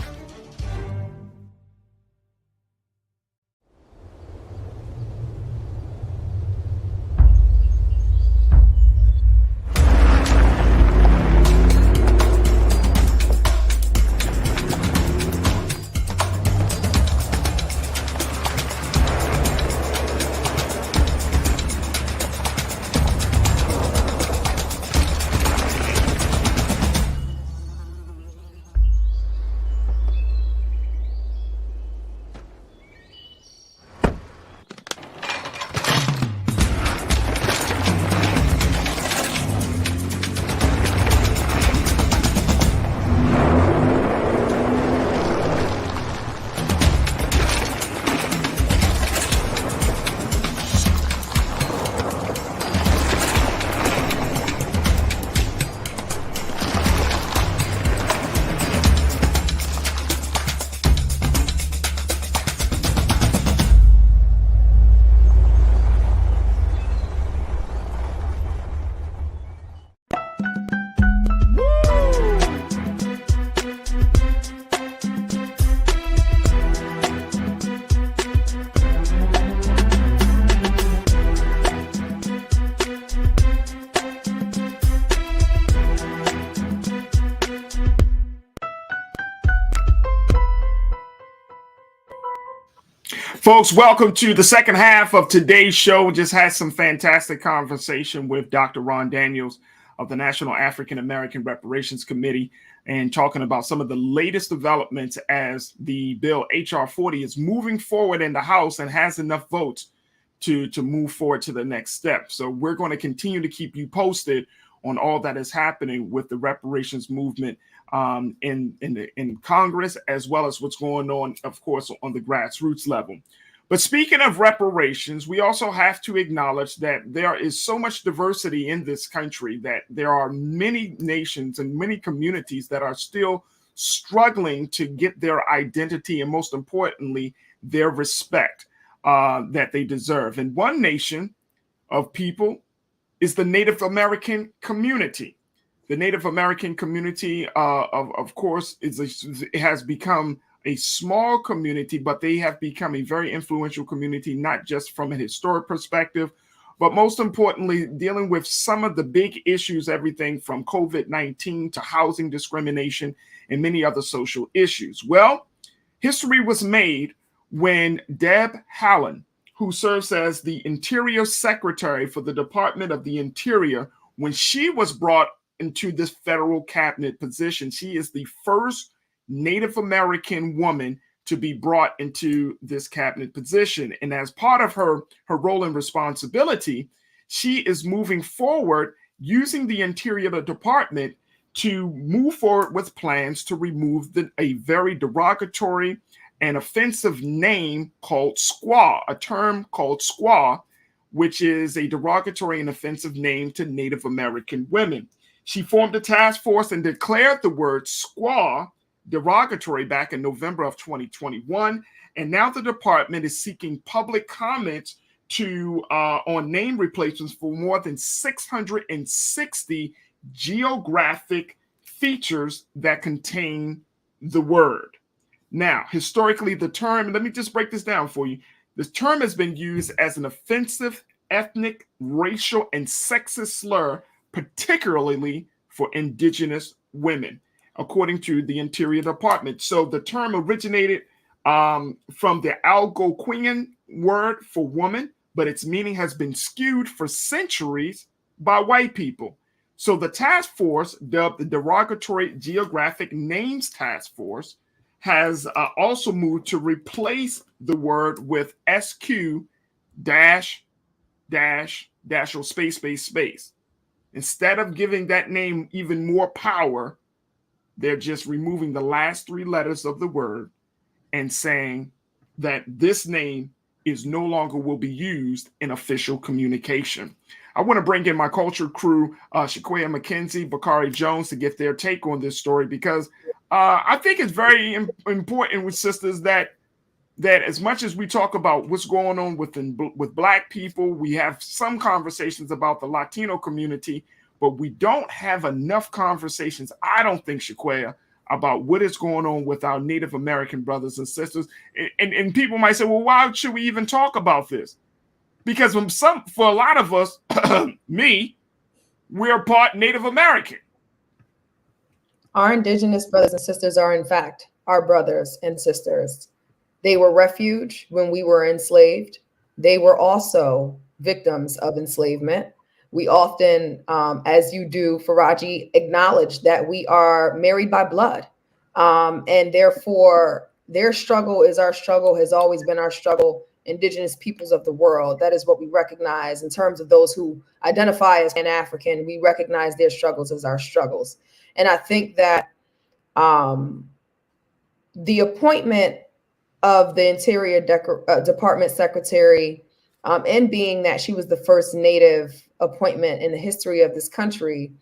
Folks, welcome to the second half of today's show. We just had some fantastic conversation with Dr. Ron Daniels of the National African American Reparations Committee and talking about some of the latest developments as the bill HR 40 is moving forward in the House and has enough votes to move forward to the next step. So we're going to continue to keep you posted on all that is happening with the reparations movement in Congress, as well as what's going on, of course, on the grassroots level. But speaking of reparations, we also have to acknowledge that there is so much diversity in this country that there are many nations and many communities that are still struggling to get their identity and, most importantly, their respect that they deserve. And one nation of people is the Native American community. The Native American community, of course, has become a small community, but they have become a very influential community, not just from a historic perspective, but most importantly, dealing with some of the big issues, everything from COVID-19 to housing discrimination and many other social issues. Well, history was made when Deb Haaland, who serves as the Interior Secretary for the Department of the Interior, when she was brought into this federal cabinet position. She is the first Native American woman to be brought into this cabinet position. And as part of her role and responsibility, she is moving forward using the Interior Department to move forward with plans to remove a very derogatory and offensive name called squaw, a term called squaw, which is a derogatory and offensive name to Native American women. She formed a task force and declared the word squaw derogatory back in November of 2021. And now the department is seeking public comments on name replacements for more than 660 geographic features that contain the word. Now, historically, the term, let me just break this down for you. This term has been used as an offensive, ethnic, racial, and sexist slur, particularly for indigenous women, according to the Interior Department. So the term originated from the Algonquian word for woman, but its meaning has been skewed for centuries by white people. So the task force, dubbed the Derogatory Geographic Names Task Force, has also moved to replace the word with SQ dash dash dash or space space space. Instead of giving that name even more power, they're just removing the last three letters of the word and saying that this name is no longer will be used in official communication. I want to bring in my culture crew, Shaquaya McKenzie, Bakari Jones, to get their take on this story, because I think it's very important with sisters that as much as we talk about what's going on with Black people, we have some conversations about the Latino community, but we don't have enough conversations, I don't think, Shaquaya, about what is going on with our Native American brothers and sisters. And people might say, well, why should we even talk about this? Because for a lot of us, me, we're part Native American. Our indigenous brothers and sisters are, in fact, our brothers and sisters. They were refuge when we were enslaved. They were also victims of enslavement. We often, as you do, Farajii, acknowledge that we are married by blood. And therefore, their struggle is our struggle, has always been our struggle. Indigenous peoples of the world, that is what we recognize in terms of those who identify as Pan-African. We recognize their struggles as our struggles. And I think that the appointment of the Interior Department Secretary, and being that she was the first Native appointment in the history of this country,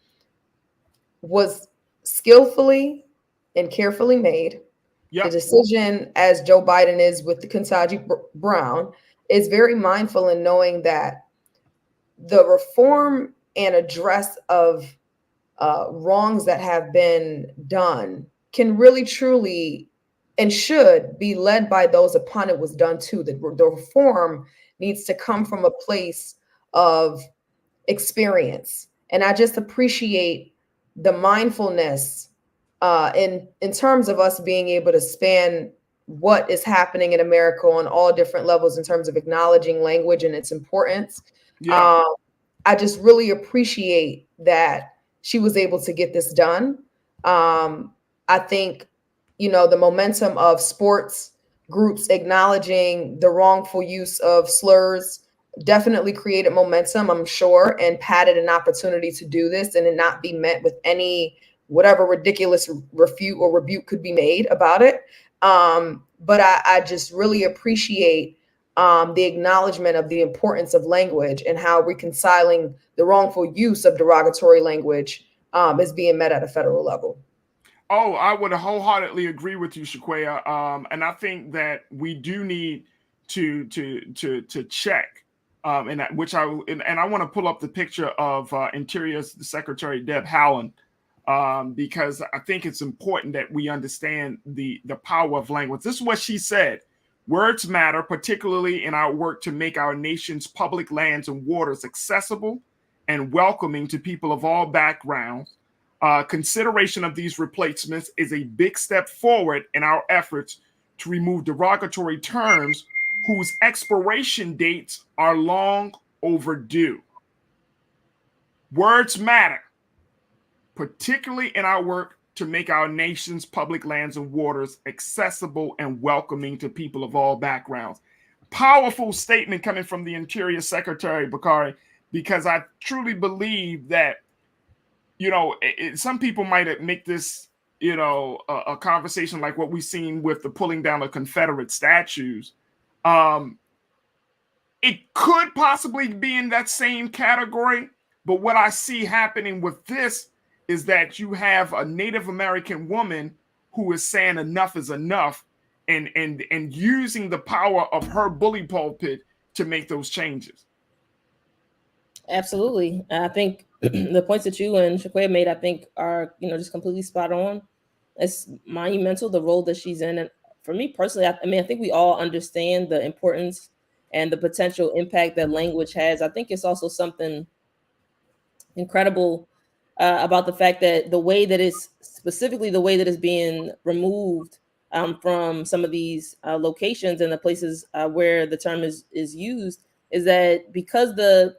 was skillfully and carefully made. Yep. The decision, as Joe Biden is with the Ketanji Brown, is very mindful in knowing that the reform and address of wrongs that have been done can really, truly, and should be led by those upon it was done to. The reform needs to come from a place of experience. And I just appreciate the mindfulness in terms of us being able to span what is happening in America on all different levels in terms of acknowledging language and its importance. Yeah. I just really appreciate that she was able to get this done. I think, the momentum of sports groups acknowledging the wrongful use of slurs definitely created momentum, I'm sure, and padded an opportunity to do this and it not be met with any whatever ridiculous refute or rebuke could be made about it. But I just really appreciate the acknowledgement of the importance of language and how reconciling the wrongful use of derogatory language is being met at a federal level. Oh, I would wholeheartedly agree with you, Shaquaya. And I think that we do need to check. And I want to pull up the picture of Interior Secretary Deb Haaland, because I think it's important that we understand the power of language. This is what she said: "Words matter, particularly in our work to make our nation's public lands and waters accessible and welcoming to people of all backgrounds. Consideration of these replacements is a big step forward in our efforts to remove derogatory terms whose expiration dates are long overdue. Words matter, particularly in our work to make our nation's public lands and waters accessible and welcoming to people of all backgrounds." Powerful statement coming from the Interior Secretary, Bakari, because I truly believe that, some people might make this, a conversation like what we've seen with the pulling down of Confederate statues. It could possibly be in that same category, but what I see happening with this is that you have a Native American woman who is saying enough is enough and using the power of her bully pulpit to make those changes. Absolutely. I think the points that you and Shaquaya made, I think, are, just completely spot on. It's monumental, the role that she's in. And for me personally, I think we all understand the importance and the potential impact that language has. I think it's also something incredible about the fact that the way that it's being removed from some of these locations and the places where the term is used is that because the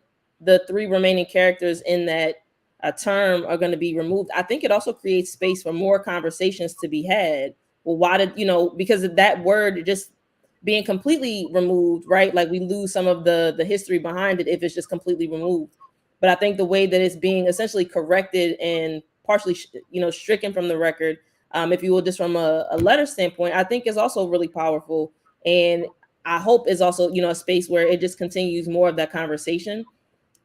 three remaining characters in that term are going to be removed, I think it also creates space for more conversations to be had. Well, why did, because of that word just being completely removed, right? Like we lose some of the history behind it if it's just completely removed. But I think the way that it's being essentially corrected and partially, stricken from the record, if you will, just from a letter standpoint, I think is also really powerful. And I hope is also, a space where it just continues more of that conversation.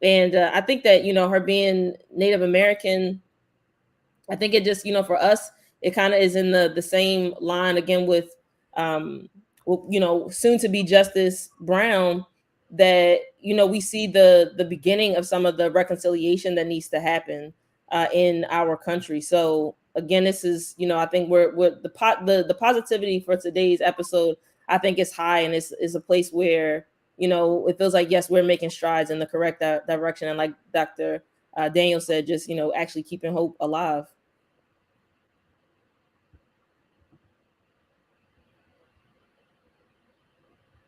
And I think that, her being Native American, I think it just, for us, it kind of is in the same line again with, soon to be Justice Brown, that, we see the beginning of some of the reconciliation that needs to happen in our country. So again, this is, I think we're the positivity for today's episode, I think is high, and is a place where, it feels like, yes, we're making strides in the correct direction. And like Dr. Daniel said, just, actually keeping hope alive.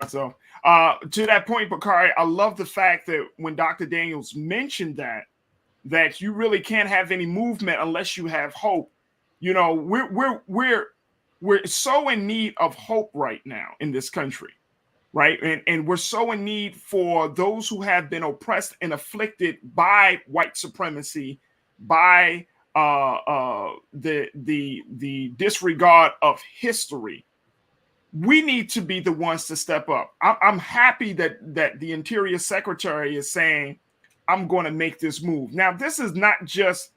So to that point, Bakari, I love the fact that when Dr. Daniels mentioned that you really can't have any movement unless you have hope. We're so in need of hope right now in this country. Right. And we're so in need for those who have been oppressed and afflicted by white supremacy, by the disregard of history. We need to be the ones to step up. I'm happy that the Interior Secretary is saying, I'm going to make this move. Now, this is not just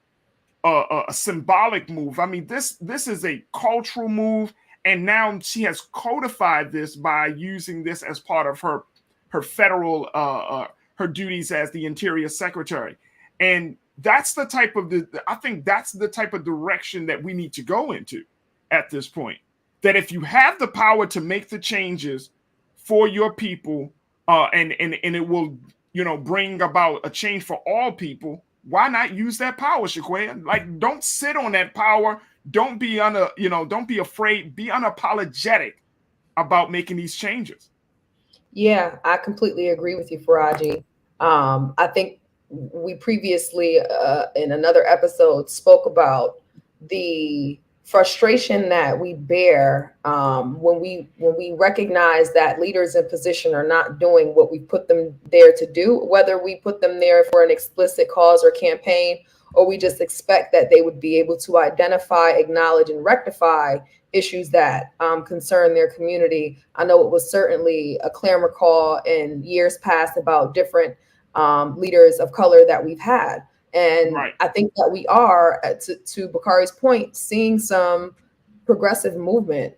a symbolic move. I mean, this is a cultural move. And now she has codified this by using this as part of her federal her duties as the Interior Secretary. And that's the type of I think that's the type of direction that we need to go into at this point. That if you have the power to make the changes for your people, and it will, bring about a change for all people, why not use that power, Shaquaya? Like, don't sit on that power. Don't be don't be afraid. Be unapologetic about making these changes. Yeah, I completely agree with you, Farajii. I think we previously in another episode spoke about the frustration that we bear when we recognize that leaders in position are not doing what we put them there to do, whether we put them there for an explicit cause or campaign, or we just expect that they would be able to identify, acknowledge, and rectify issues that concern their community. I know it was certainly a clamor call in years past about different leaders of color that we've had. And right. I think that we are, to Bakari's point, seeing some progressive movement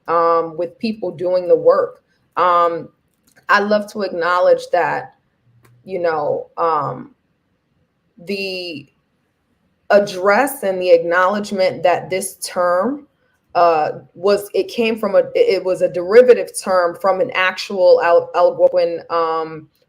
with people doing the work. I love to acknowledge that, the address and the acknowledgement that this term came from it was a derivative term from an actual Algonquin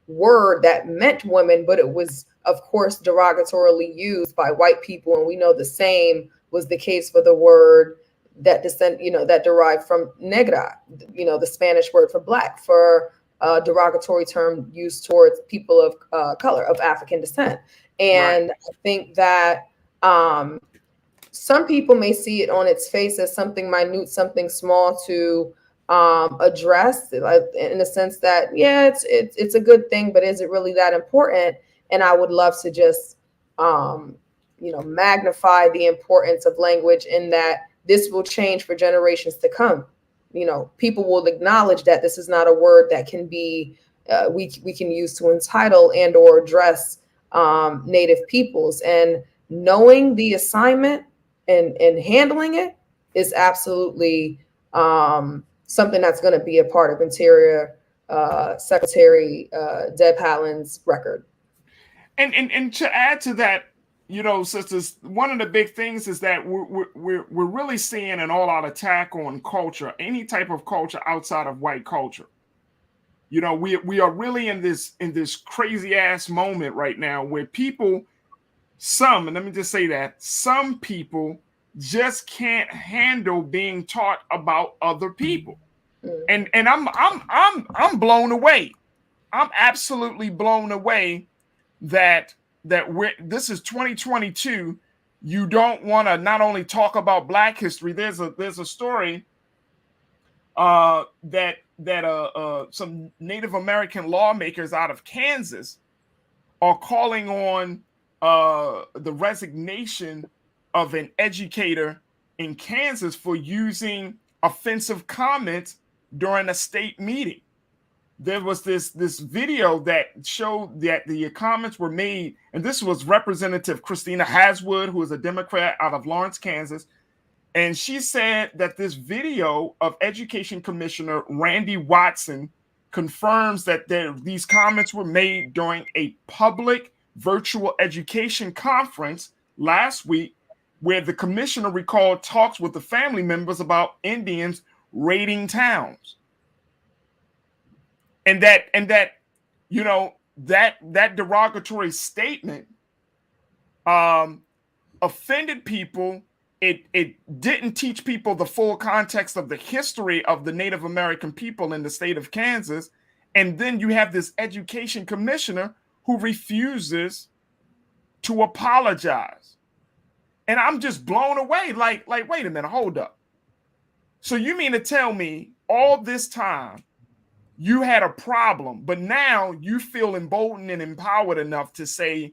word that meant women, but it was, of course, derogatorily used by white people. And we know the same was the case for the word that that derived from negra, the Spanish word for black, for a derogatory term used towards people of color, of African descent. And right. I think that some people may see it on its face as something minute, something small to address, in the sense that, yeah, it's a good thing, but is it really that important? And I would love to just, magnify the importance of language, in that this will change for generations to come. People will acknowledge that this is not a word that can be, we can use to entitle and or address Native peoples. And knowing the assignment and handling it is absolutely something that's going to be a part of Interior Secretary Deb Haaland's record. And to add to that, sisters, one of the big things is that we're really seeing an all-out attack on culture, any type of culture outside of white culture. We are really in this crazy ass moment right now where people, and let me just say that, some people just can't handle being taught about other people. And I'm blown away. I'm absolutely blown away that this is 2022. You don't want to not only talk about Black history. There's a story that some Native American lawmakers out of Kansas are calling on the resignation of an educator in Kansas for using offensive comments during a state meeting. There was this video that showed that the comments were made, and this was Representative Christina Haswood, who is a Democrat out of Lawrence, Kansas. And she said that this video of Education Commissioner Randy Watson confirms that these comments were made during a public virtual education conference last week, where the commissioner recalled talks with the family members about Indians raiding towns. And that you know, that derogatory statement offended people. It didn't teach people the full context of the history of the Native American people in the state of Kansas. And then you have this education commissioner who refuses to apologize. And I'm just blown away. Like, wait a minute, hold up. So you mean to tell me all this time you had a problem, but now you feel emboldened and empowered enough to say,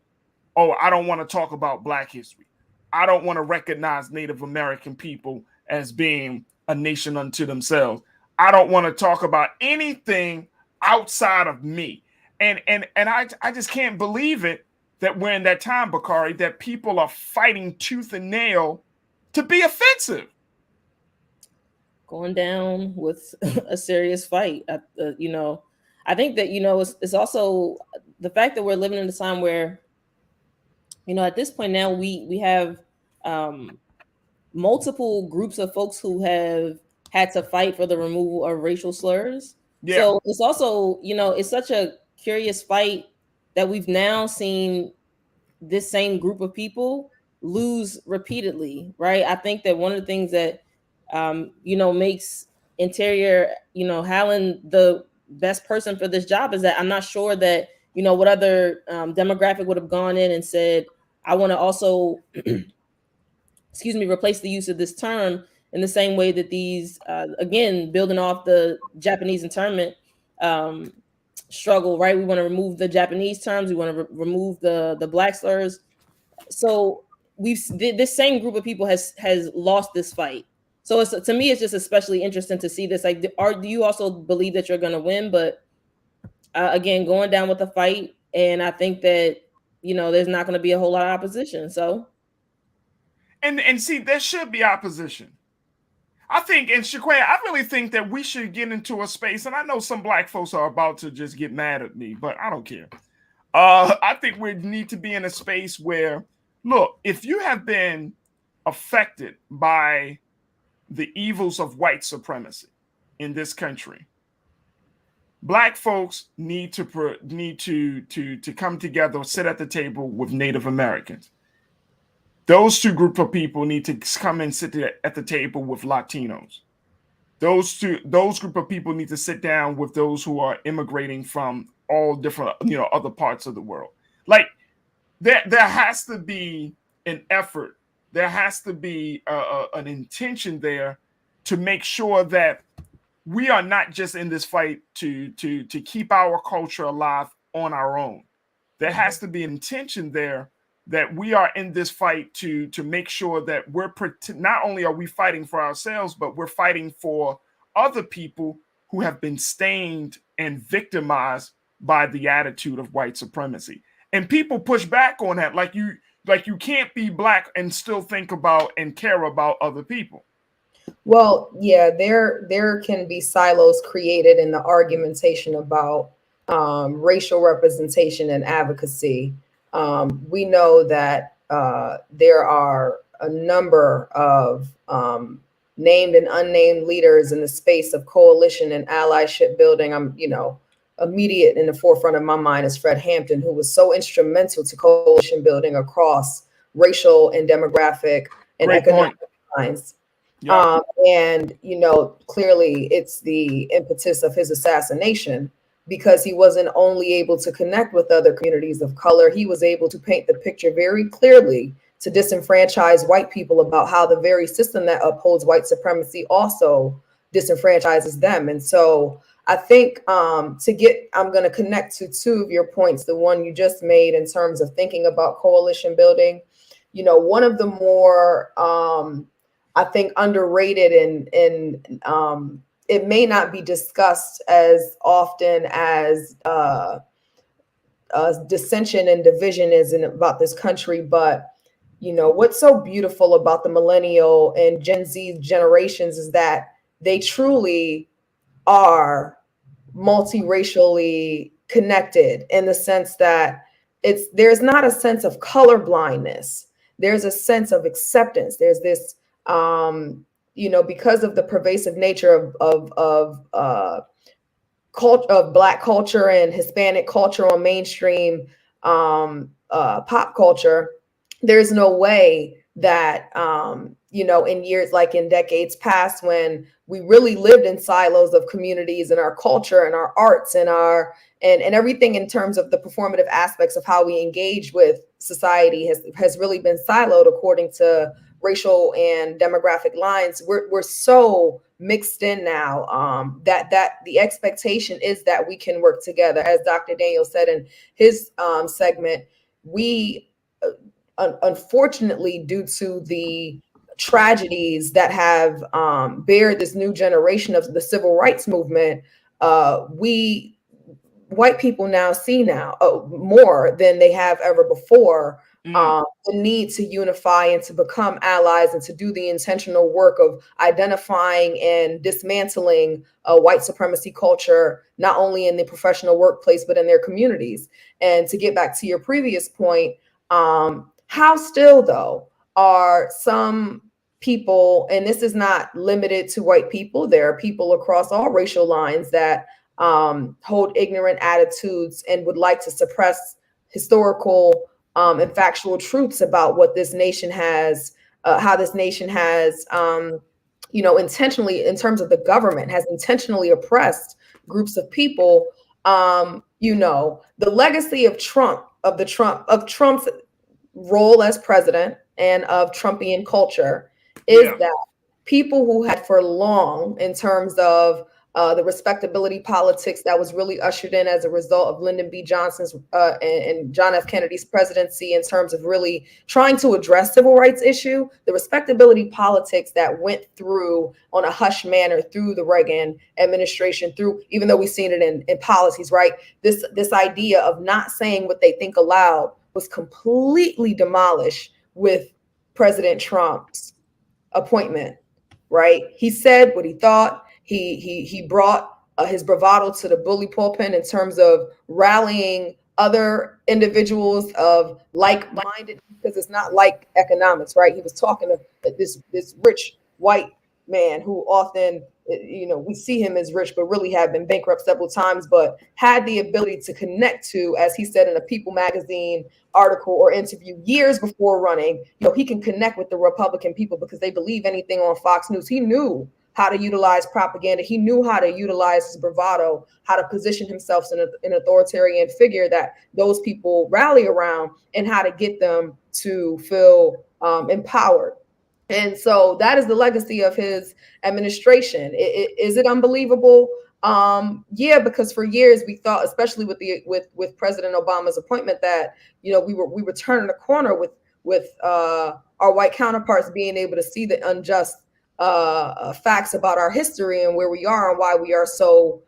oh, I don't want to talk about Black history. I don't want to recognize Native American people as being a nation unto themselves. I don't want to talk about anything outside of me. And I just can't believe it that we're in that time, Bakari, that people are fighting tooth and nail to be offensive. Going down with a serious fight. I think that, it's also the fact that we're living in a time where, at this point now we have multiple groups of folks who have had to fight for the removal of racial slurs. Yeah. So it's also, it's such a curious fight that we've now seen this same group of people lose repeatedly, right? I think that one of the things that makes Interior, Haaland the best person for this job is that I'm not sure that, what other demographic would have gone in and said, I want to also, replace the use of this term in the same way that these, again, building off the Japanese internment struggle, right? We want to remove the Japanese terms. We want to remove the Black slurs. So this same group of people has lost this fight. So to me, it's just especially interesting to see this. Like, do you also believe that you're going to win? But again, going down with the fight, and I think that there's not going to be a whole lot of opposition. So, and see, there should be opposition. I think, and Shaquaya, I really think that we should get into a space, and I know some Black folks are about to just get mad at me, but I don't care. I think we need to be in a space where, look, if you have been affected by the evils of white supremacy in this country, Black folks need to come together, sit at the table with Native Americans. Those two group of people need to come and sit at the table with Latinos. Those group of people need to sit down with those who are immigrating from all different, other parts of the world. Like, there has to be an effort. There has to be an intention there to make sure that we are not just in this fight to keep our culture alive on our own. There has to be an intention there that we are in this fight to make sure that not only are we fighting for ourselves, but we're fighting for other people who have been stained and victimized by the attitude of white supremacy. And people push back on that, like you can't be Black and still think about and care about other people. Well, yeah, there can be silos created in the argumentation about racial representation and advocacy. We know that there are a number of named and unnamed leaders in the space of coalition and allyship building. Immediate in the forefront of my mind is Fred Hampton, who was so instrumental to coalition building across racial and demographic and economic lines. Yeah. And clearly it's the impetus of his assassination because he wasn't only able to connect with other communities of color, he was able to paint the picture very clearly to disenfranchise white people about how the very system that upholds white supremacy also disenfranchises them. And so I think I'm going to connect to two of your points, the one you just made in terms of thinking about coalition building. You know, one of the more, I think, underrated and it may not be discussed as often as dissension and division is about this country, but you know, what's so beautiful about the millennial and Gen Z generations is that they truly are multiracially connected in the sense that there's not a sense of color blindness. There's a sense of acceptance. There's this, you know, because of the pervasive nature of Black culture and Hispanic culture on mainstream pop culture, there's no way that, you know, in years, like in decades past, when we really lived in silos of communities and our culture and our arts and and everything in terms of the performative aspects of how we engage with society has really been siloed according to racial and demographic lines. We're so mixed in now that the expectation is that we can work together. As Dr. Daniel said in his segment, we unfortunately, due to the tragedies that have bared this new generation of the civil rights movement, we white people now see more than they have ever before, the need to unify and to become allies and to do the intentional work of identifying and dismantling white supremacy culture, not only in the professional workplace, but in their communities. And to get back to your previous point, how still, though, are some people, and this is not limited to white people, there are people across all racial lines that hold ignorant attitudes and would like to suppress historical and factual truths about what this nation has, how this nation has, you know, intentionally, in terms of the government, has intentionally oppressed groups of people. You know, the legacy of Trump's role as president and of Trumpian culture is that people who had for long, in terms of the respectability politics that was really ushered in as a result of Lyndon B. Johnson's and John F. Kennedy's presidency, in terms of really trying to address civil rights issue, the respectability politics that went through on a hush manner through the Reagan administration, through, even though we've seen it in policies, right? This idea of not saying what they think aloud was completely demolished with President Trump's appointment, right? He said what he thought. He brought his bravado to the bully pulpit in terms of rallying other individuals of like-minded, because it's not like economics, right? He was talking to this rich white man who often, you know, we see him as rich, but really have been bankrupt several times, but had the ability to connect to, as he said in a People magazine article or interview years before running, you know, he can connect with the Republican people because they believe anything on Fox News. He knew how to utilize propaganda. He knew how to utilize his bravado, how to position himself in an authoritarian figure that those people rally around, and how to get them to feel empowered. And so that is the legacy of his administration. Is it unbelievable? Yeah, because for years we thought, especially with President Obama's appointment, that, you know, we were turning a corner with our white counterparts being able to see the unjust facts about our history and where we are and why we are so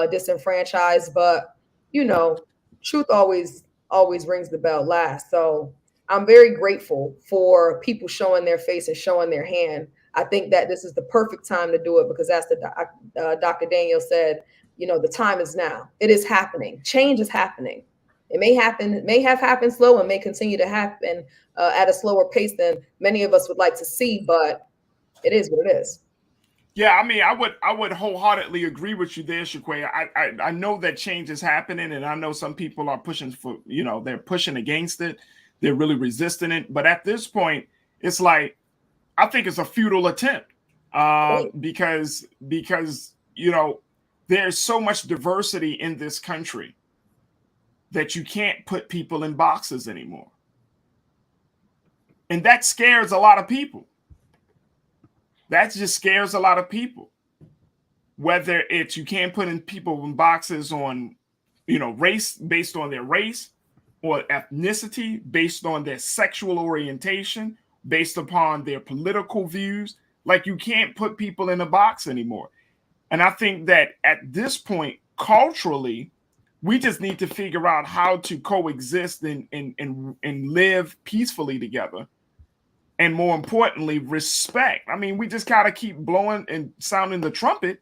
disenfranchised. But, you know, truth always rings the bell last. So I'm very grateful for people showing their face and showing their hand. I think that this is the perfect time to do it because, as Dr. Daniel said, you know, the time is now. It is happening. Change is happening. It may have happened slow and may continue to happen at a slower pace than many of us would like to see, but it is what it is. Yeah, I mean, I would wholeheartedly agree with you there, Shaquay. I know that change is happening, and I know some people are pushing for, you know, they're pushing against it. They're really resisting it. But at this point, it's like, I think it's a futile attempt because, you know, there's so much diversity in this country that you can't put people in boxes anymore. And that scares a lot of people. That just scares a lot of people. Whether it's you can't put in people in boxes on, race, based on their race, or ethnicity, based on their sexual orientation, based upon their political views. Like, you can't put people in a box anymore. And I think that at this point, culturally, we just need to figure out how to coexist and live peacefully together. And more importantly, respect. I mean, we just got to keep blowing and sounding the trumpet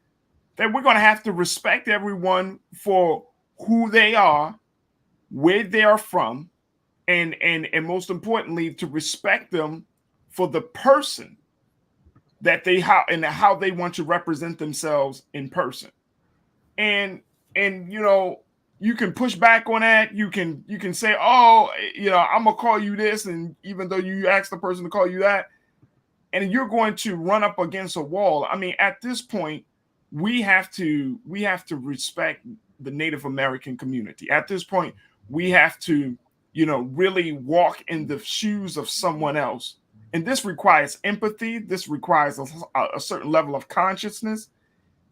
that we're going to have to respect everyone for who they are, where they are from, and most importantly, to respect them for the person that how they want to represent themselves in person. And you can push back on that. You can say, oh, I'm gonna call you this, and even though you asked the person to call you that, and you're going to run up against a wall. I mean, at this point, we have to respect the Native American community. At this point, we have to, really walk in the shoes of someone else. And this requires empathy. This requires a certain level of consciousness.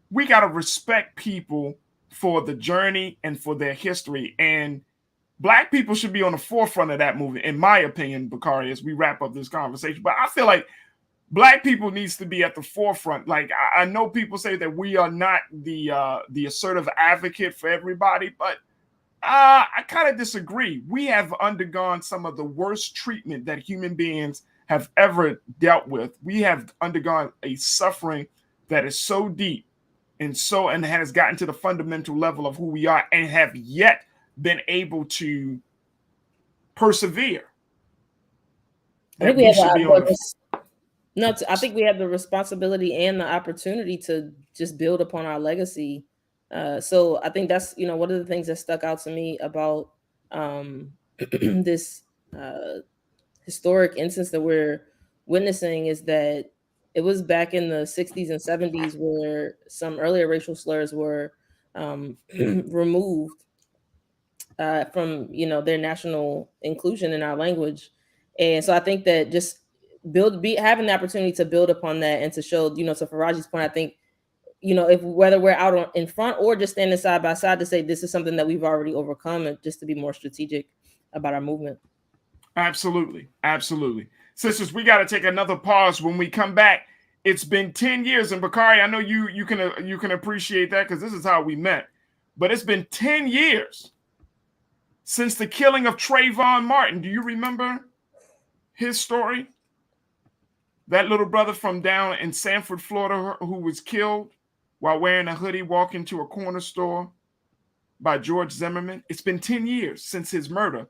We got to respect people for the journey and for their history. And Black people should be on the forefront of that movement, in my opinion, Bakari, as we wrap up this conversation. But I feel like Black people needs to be at the forefront. Like, I know people say that we are not the assertive advocate for everybody, but I kind of disagree. We have undergone some of the worst treatment that human beings have ever dealt with. We have undergone a suffering that is so deep and has gotten to the fundamental level of who we are, and have yet been able to persevere. I think we have the responsibility and the opportunity to just build upon our legacy. So I think that's, one of the things that stuck out to me about this historic instance that we're witnessing is that it was back in the 60s and 70s where some earlier racial slurs were removed from, their national inclusion in our language. And so I think that just having the opportunity to build upon that and to show, to Faraji's point, I think, whether we're out in front or just standing side by side to say this is something that we've already overcome, and just to be more strategic about our movement. Absolutely. Absolutely. Sisters, we got to take another pause. When we come back, it's been 10 years. And Bakari, I know you can appreciate that because this is how we met. But it's been 10 years since the killing of Trayvon Martin. Do you remember his story? That little brother from down in Sanford, Florida, who was killed while wearing a hoodie walking to a corner store by George Zimmerman. It's been 10 years since his murder.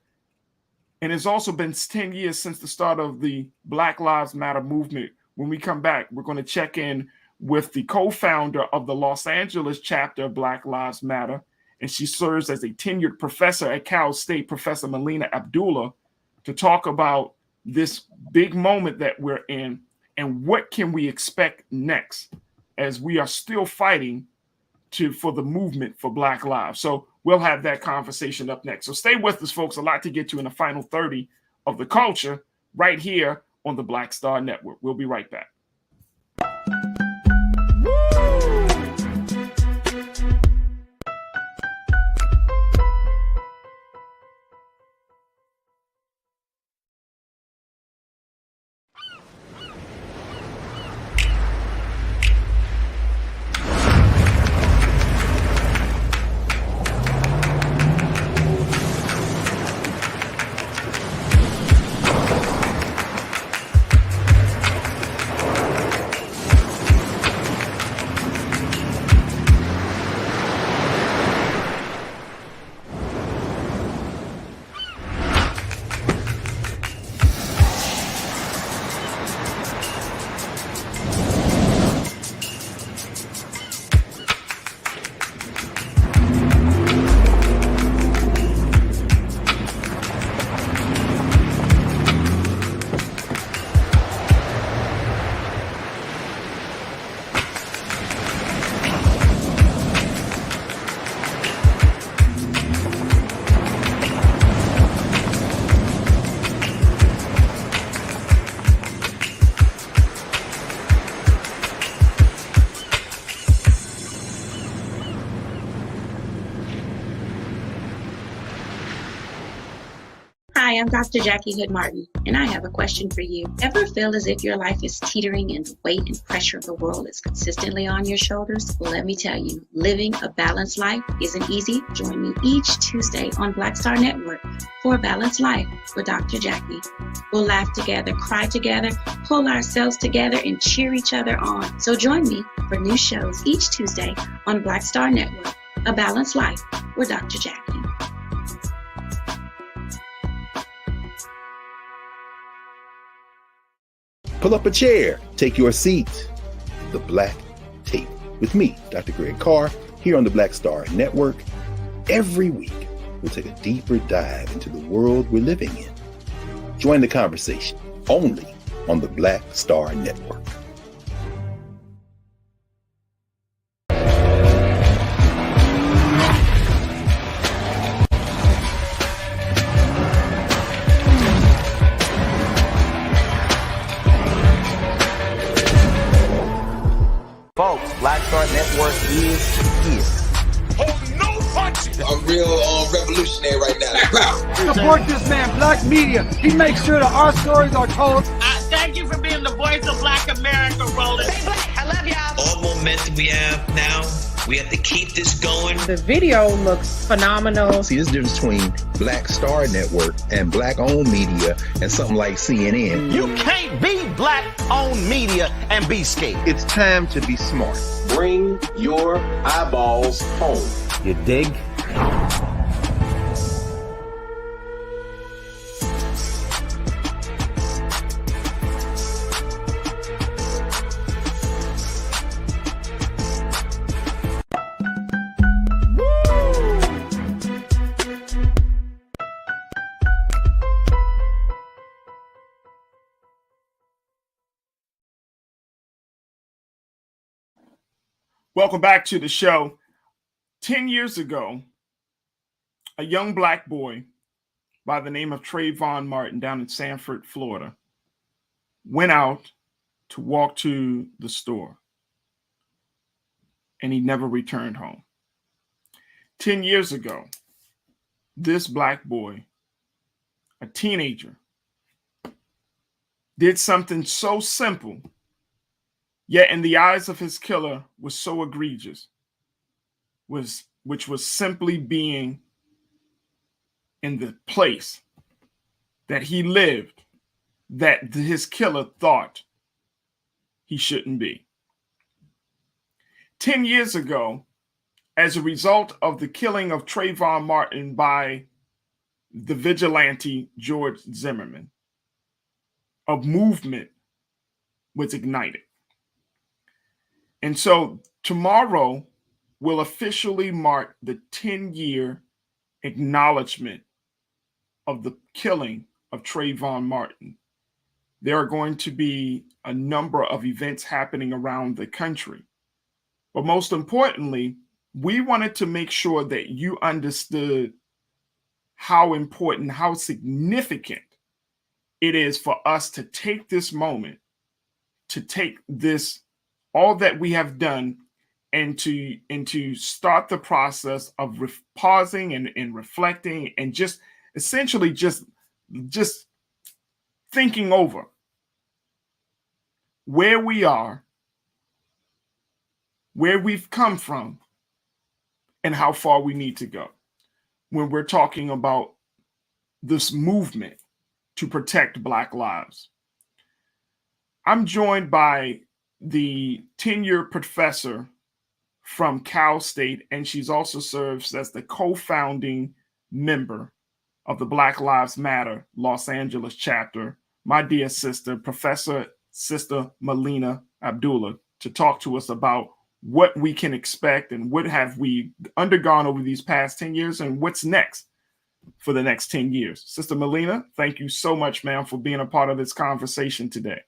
And it's also been 10 years since the start of the Black Lives Matter movement. When we come back, we're going to check in with the co-founder of the Los Angeles chapter of Black Lives Matter. And she serves as a tenured professor at Cal State, Professor Melina Abdullah, to talk about this big moment that we're in and what can we expect next as we are still fighting for the movement for Black lives. So we'll have that conversation up next. So stay with us, folks. A lot to get to in the final 30 of The Culture right here on the Black Star Network. We'll be right back. Hi, I'm Dr. Jackie Hood Martin, and I have a question for you. Ever feel as if your life is teetering and the weight and pressure of the world is consistently on your shoulders? Well, let me tell you, living a balanced life isn't easy. Join me each Tuesday on Black Star Network for a Balanced Life with Dr. Jackie. We'll laugh together, cry together, pull ourselves together, and cheer each other on. So join me for new shows each Tuesday on Black Star Network, A Balanced Life with Dr. Jackie. Pull up a chair, take your seat. The Black Tape with me, Dr. Greg Carr, here on the Black Star Network. Every week, we'll take a deeper dive into the world we're living in. Join the conversation only on the Black Star Network. Folks, Black Star Network is here. Oh, no punches! I'm real revolutionary right now. Support this man, Black Media. He makes sure that our stories are told. Thank you for being the voice of Black America, Roland. Stay black. I love y'all. All momentum we have now, we have to keep this going. The video looks phenomenal. See, this difference between Black Star Network and Black-owned media and something like CNN. You can't be Black-owned media and be scared. It's time to be smart. Bring your eyeballs home. You dig? Welcome back to the show. 10 years ago, a young Black boy by the name of Trayvon Martin down in Sanford, Florida, went out to walk to the store, and he never returned home. 10 years ago, this Black boy, a teenager, did something so simple, yet in the eyes of his killer was so egregious, which was simply being in the place that he lived that his killer thought he shouldn't be. 10 years ago, as a result of the killing of Trayvon Martin by the vigilante George Zimmerman, a movement was ignited. And so tomorrow will officially mark the 10-year acknowledgement of the killing of Trayvon Martin. There are going to be a number of events happening around the country. But most importantly, we wanted to make sure that you understood how important, how significant it is for us to take this moment, to take this, all that we have done, and to start the process of pausing and reflecting and just essentially just thinking over where we are, where we've come from, and how far we need to go when we're talking about this movement to protect Black lives. I'm joined by the tenured professor from Cal State, and she's also serves as the co-founding member of the Black Lives Matter Los Angeles chapter, my dear sister, Professor Sister Melina Abdullah, to talk to us about what we can expect and what have we undergone over these past 10 years and what's next for the next 10 years. Sister Melina, thank you so much, ma'am, for being a part of this conversation today.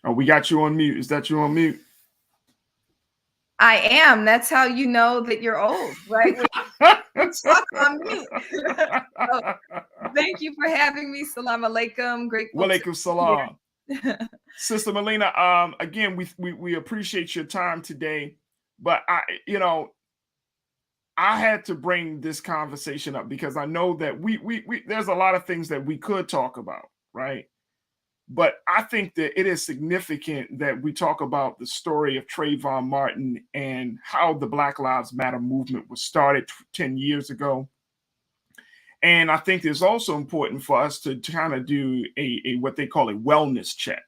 Oh, we got you on mute. Is that you on mute? I am. That's how you know that you're old, right? Talk on mute. So, thank you for having me. Salam alaikum. Grateful. Walaikum salam. Sister Melina, again, we appreciate your time today. But I had to bring this conversation up because I know that we there's a lot of things that we could talk about, right? But I think that it is significant that we talk about the story of Trayvon Martin and how the Black Lives Matter movement was started 10 years ago. And I think it's also important for us to kind of do a what they call a wellness check.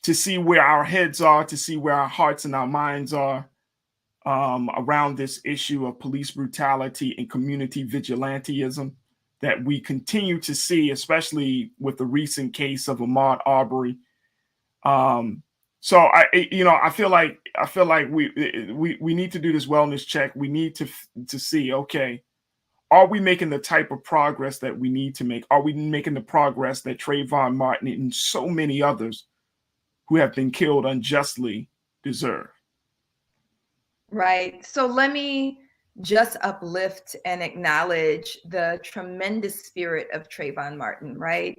To see where our heads are, to see where our hearts and our minds are around this issue of police brutality and community vigilantism that we continue to see, especially with the recent case of Ahmaud Arbery. So I feel like we need to do this wellness check. We need to see, okay, are we making the type of progress that we need to make? Are we making the progress that Trayvon Martin and so many others who have been killed unjustly deserve? Right. So let me just uplift and acknowledge the tremendous spirit of Trayvon Martin, right?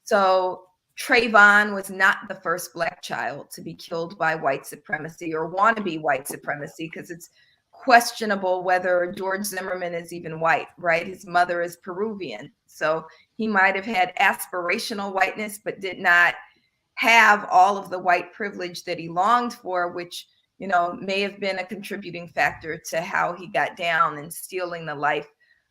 So Trayvon was not the first Black child to be killed by white supremacy or wannabe white supremacy, because it's questionable whether George Zimmerman is even white, right? His mother is Peruvian. So he might have had aspirational whiteness, but did not have all of the white privilege that he longed for, which, you know, may have been a contributing factor to how he got down and stealing the life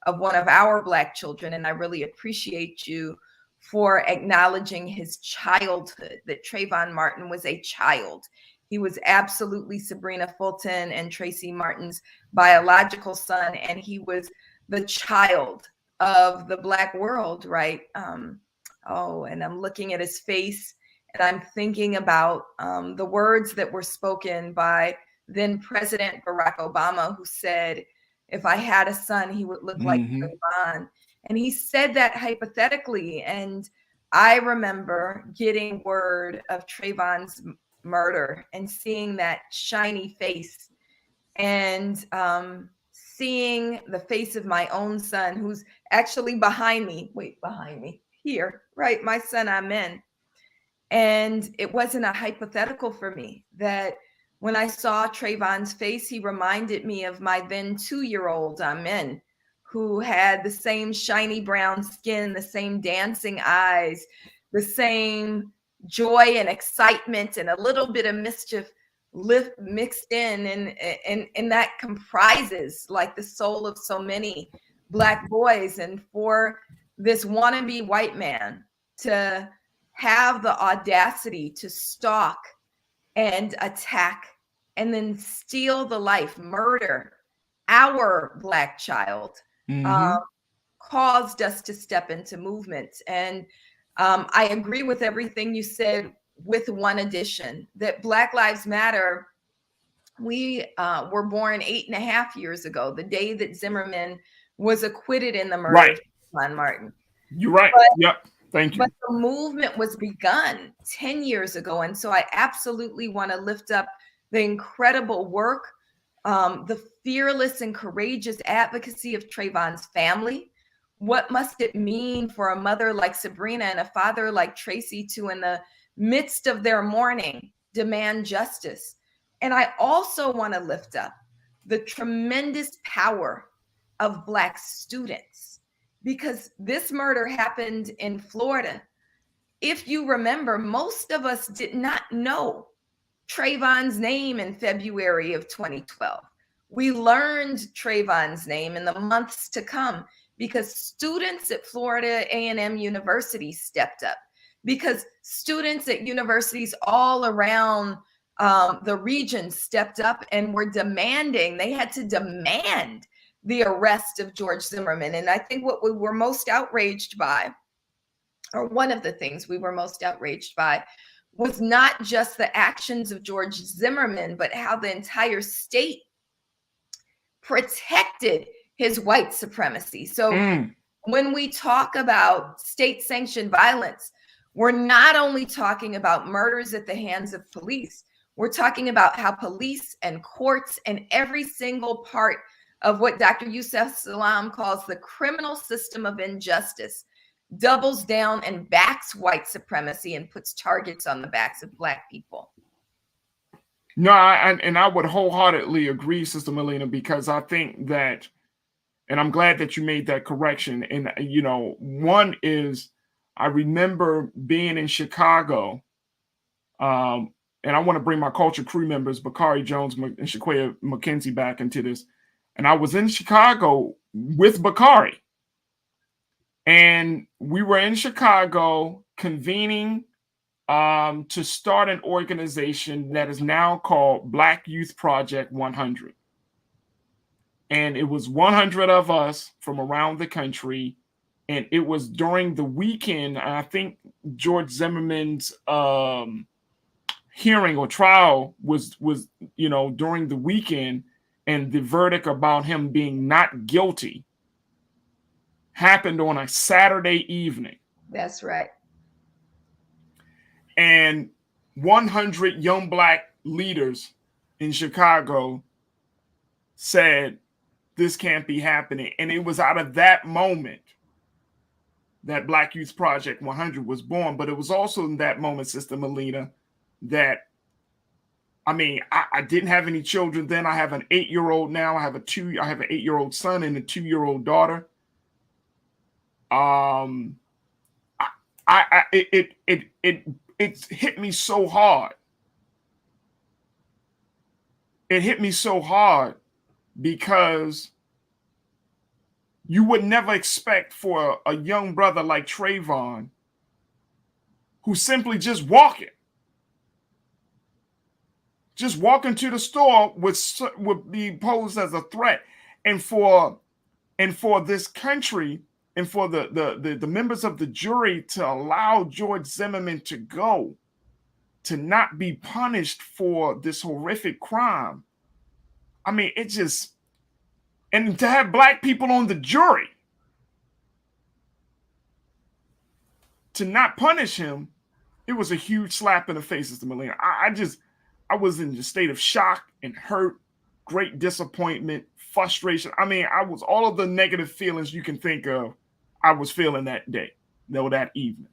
of one of our Black children. And I really appreciate you for acknowledging his childhood, that Trayvon Martin was a child. He was absolutely Sabrina Fulton and Tracy Martin's biological son, and he was the child of the Black world, right? And I'm looking at his face, and I'm thinking about the words that were spoken by then President Barack Obama, who said, if I had a son, he would look like Trayvon. And he said that hypothetically. And I remember getting word of Trayvon's murder and seeing that shiny face and seeing the face of my own son, who's actually behind me here, right? My son, Amen. And it wasn't a hypothetical for me that when I saw Trayvon's face, he reminded me of my then 2-year-old Amen, who had the same shiny brown skin, the same dancing eyes, the same joy and excitement and a little bit of mischief mixed in. And that comprises like the soul of so many Black boys. And for this wannabe white man to have the audacity to stalk and attack and then steal the life, murder our Black child, caused us to step into movement. And I agree with everything you said, with one addition, that Black Lives Matter, we were born 8.5 years ago, the day that Zimmerman was acquitted in the murder of Trayvon Martin. You're right. Yep. Thank you. But the movement was begun 10 years ago. And so I absolutely want to lift up the incredible work, the fearless and courageous advocacy of Trayvon's family. What must it mean for a mother like Sabrina and a father like Tracy to, in the midst of their mourning, demand justice? And I also want to lift up the tremendous power of Black students, because this murder happened in Florida. If you remember, most of us did not know Trayvon's name in February of 2012. We learned Trayvon's name in the months to come because students at Florida A&M University stepped up, because students at universities all around the region stepped up and were demanding, they had to demand the arrest of George Zimmerman. And I think what we were most outraged by, or one of the things we were most outraged by, was not just the actions of George Zimmerman, but how the entire state protected his white supremacy. So when we talk about state-sanctioned violence, we're not only talking about murders at the hands of police, we're talking about how police and courts and every single part of what Dr. Yusef Salaam calls the criminal system of injustice doubles down and backs white supremacy and puts targets on the backs of Black people. No, I would wholeheartedly agree, Sister Melina, because I think that, and I'm glad that you made that correction. And, you know, one is, I remember being in Chicago, and I want to bring my culture crew members, Bakari Jones and Shaquaya McKenzie, back into this. And I was in Chicago with Bakari. And we were in Chicago convening to start an organization that is now called Black Youth Project 100. And it was 100 of us from around the country. And it was during the weekend. I think George Zimmerman's hearing or trial was during the weekend, and the verdict about him being not guilty happened on a Saturday evening. That's right. And 100 young Black leaders in Chicago said, this can't be happening. And it was out of that moment that Black Youth Project 100 was born. But it was also in that moment, Sister Melina, that, I mean, I didn't have any children then. I have an 8-year-old now. I have an 8-year-old son and a 2-year-old daughter. It hit me so hard. It hit me so hard because you would never expect for a young brother like Trayvon, who's simply just walking to the store would be posed as a threat. And for this country, and for the members of the jury to allow George Zimmerman to go, to not be punished for this horrific crime. I mean, it just, and to have Black people on the jury, to not punish him, it was a huge slap in the face, Mr. Melina. I was in a state of shock and hurt, great disappointment, frustration. I mean, I was all of the negative feelings you can think of. I was feeling that day, that evening.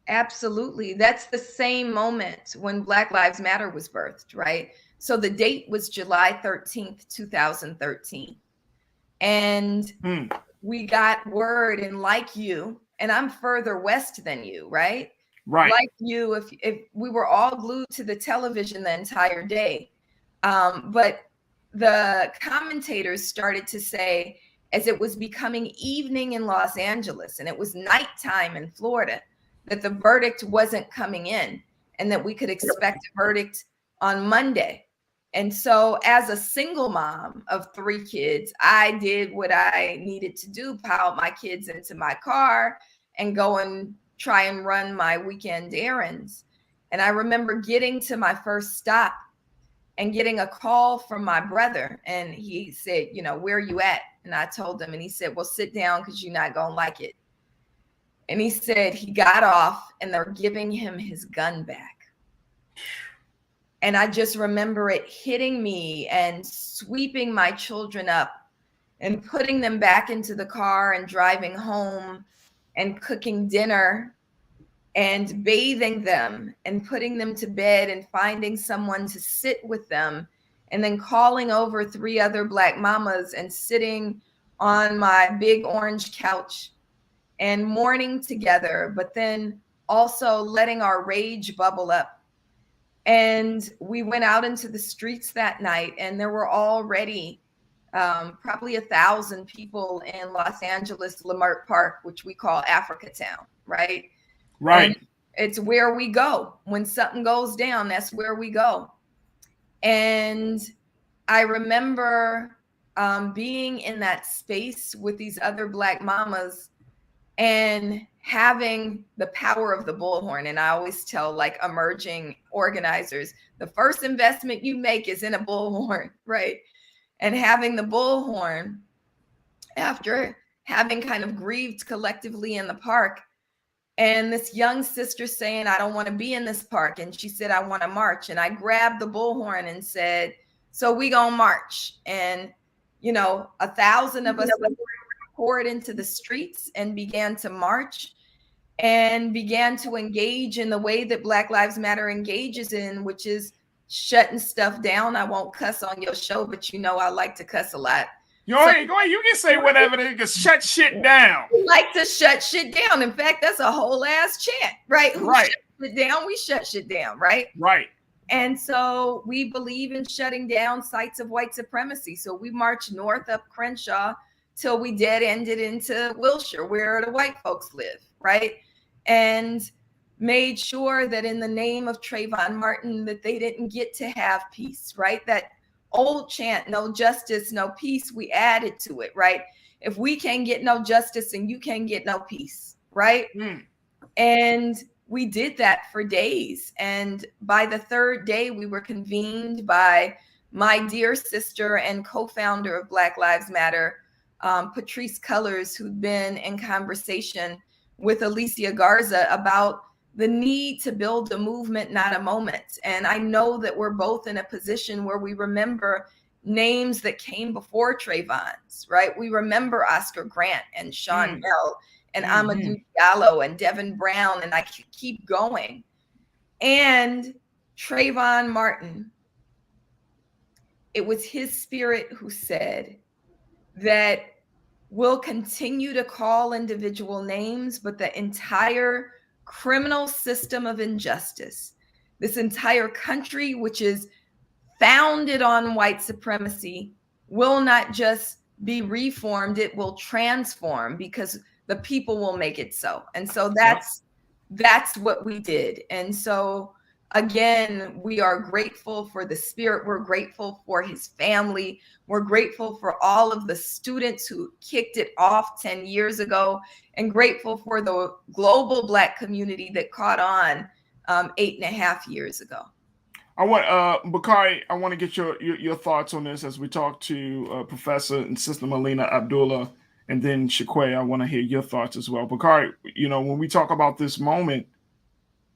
Absolutely. That's the same moment when Black Lives Matter was birthed, right? So the date was July 13th, 2013. And we got word, and like you, and I'm further west than you, right? Right. Like you, if we were all glued to the television the entire day. But the commentators started to say, as it was becoming evening in Los Angeles and it was nighttime in Florida, that the verdict wasn't coming in and that we could expect a verdict on Monday. And so as a single mom of 3 kids, I did what I needed to do, pile my kids into my car and go and try and run my weekend errands. And I remember getting to my first stop and getting a call from my brother. And he said, you know, where are you at? And I told him, and he said, well, sit down because you're not going to like it. And he said he got off and they're giving him his gun back. And I just remember it hitting me and sweeping my children up and putting them back into the car and driving home and cooking dinner and bathing them and putting them to bed and finding someone to sit with them, and then calling over 3 other Black mamas and sitting on my big orange couch and mourning together, but then also letting our rage bubble up. And we went out into the streets that night, and there were already probably 1,000 people in Los Angeles, Leimert Park, which we call Africa Town, right? Right. And it's where we go. When something goes down, that's where we go. And I remember being in that space with these other Black mamas and having the power of the bullhorn. And I always tell like emerging organizers, the first investment you make is in a bullhorn, right? And having the bullhorn after having kind of grieved collectively in the park, and this young sister saying, I don't want to be in this park. And she said, I want to march. And I grabbed the bullhorn and said, so we gonna march. And, you know, 1,000 of us poured into the streets and began to march and began to engage in the way that Black Lives Matter engages in, which is shutting stuff down. I won't cuss on your show, but you know I like to cuss a lot. Go ahead. You can say whatever. They can shut shit down. We like to shut shit down. In fact, that's a whole ass chant, right? Right. Shut it down. We shut shit down, right? Right. And so we believe in shutting down sites of white supremacy. So we marched north up Crenshaw till we dead ended into Wilshire, where the white folks live, right? And made sure that in the name of Trayvon Martin, that they didn't get to have peace, right? That old chant, no justice, no peace, we added to it, right? If we can't get no justice and you can't get no peace, right? And we did that for days. And by the third day, we were convened by my dear sister and co-founder of Black Lives Matter, Patrice Cullors, who'd been in conversation with Alicia Garza about the need to build a movement, not a moment. And I know that we're both in a position where we remember names that came before Trayvon's, right? We remember Oscar Grant and Sean Bell and Amadou Diallo and Devin Brown, and I keep going. And Trayvon Martin, it was his spirit who said that we'll continue to call individual names, but the entire criminal system of injustice, this entire country, which is founded on white supremacy, will not just be reformed, it will transform, because the people will make it so. And so that's what we did. And so again, we are grateful for the spirit. We're grateful for his family. We're grateful for all of the students who kicked it off 10 years ago, and grateful for the global Black community that caught on 8.5 years ago. I want Bakari, I want to get your thoughts on this as we talk to Professor and Sister Melina Abdullah, and then Shakwe. I want to hear your thoughts as well. Bakari, when we talk about this moment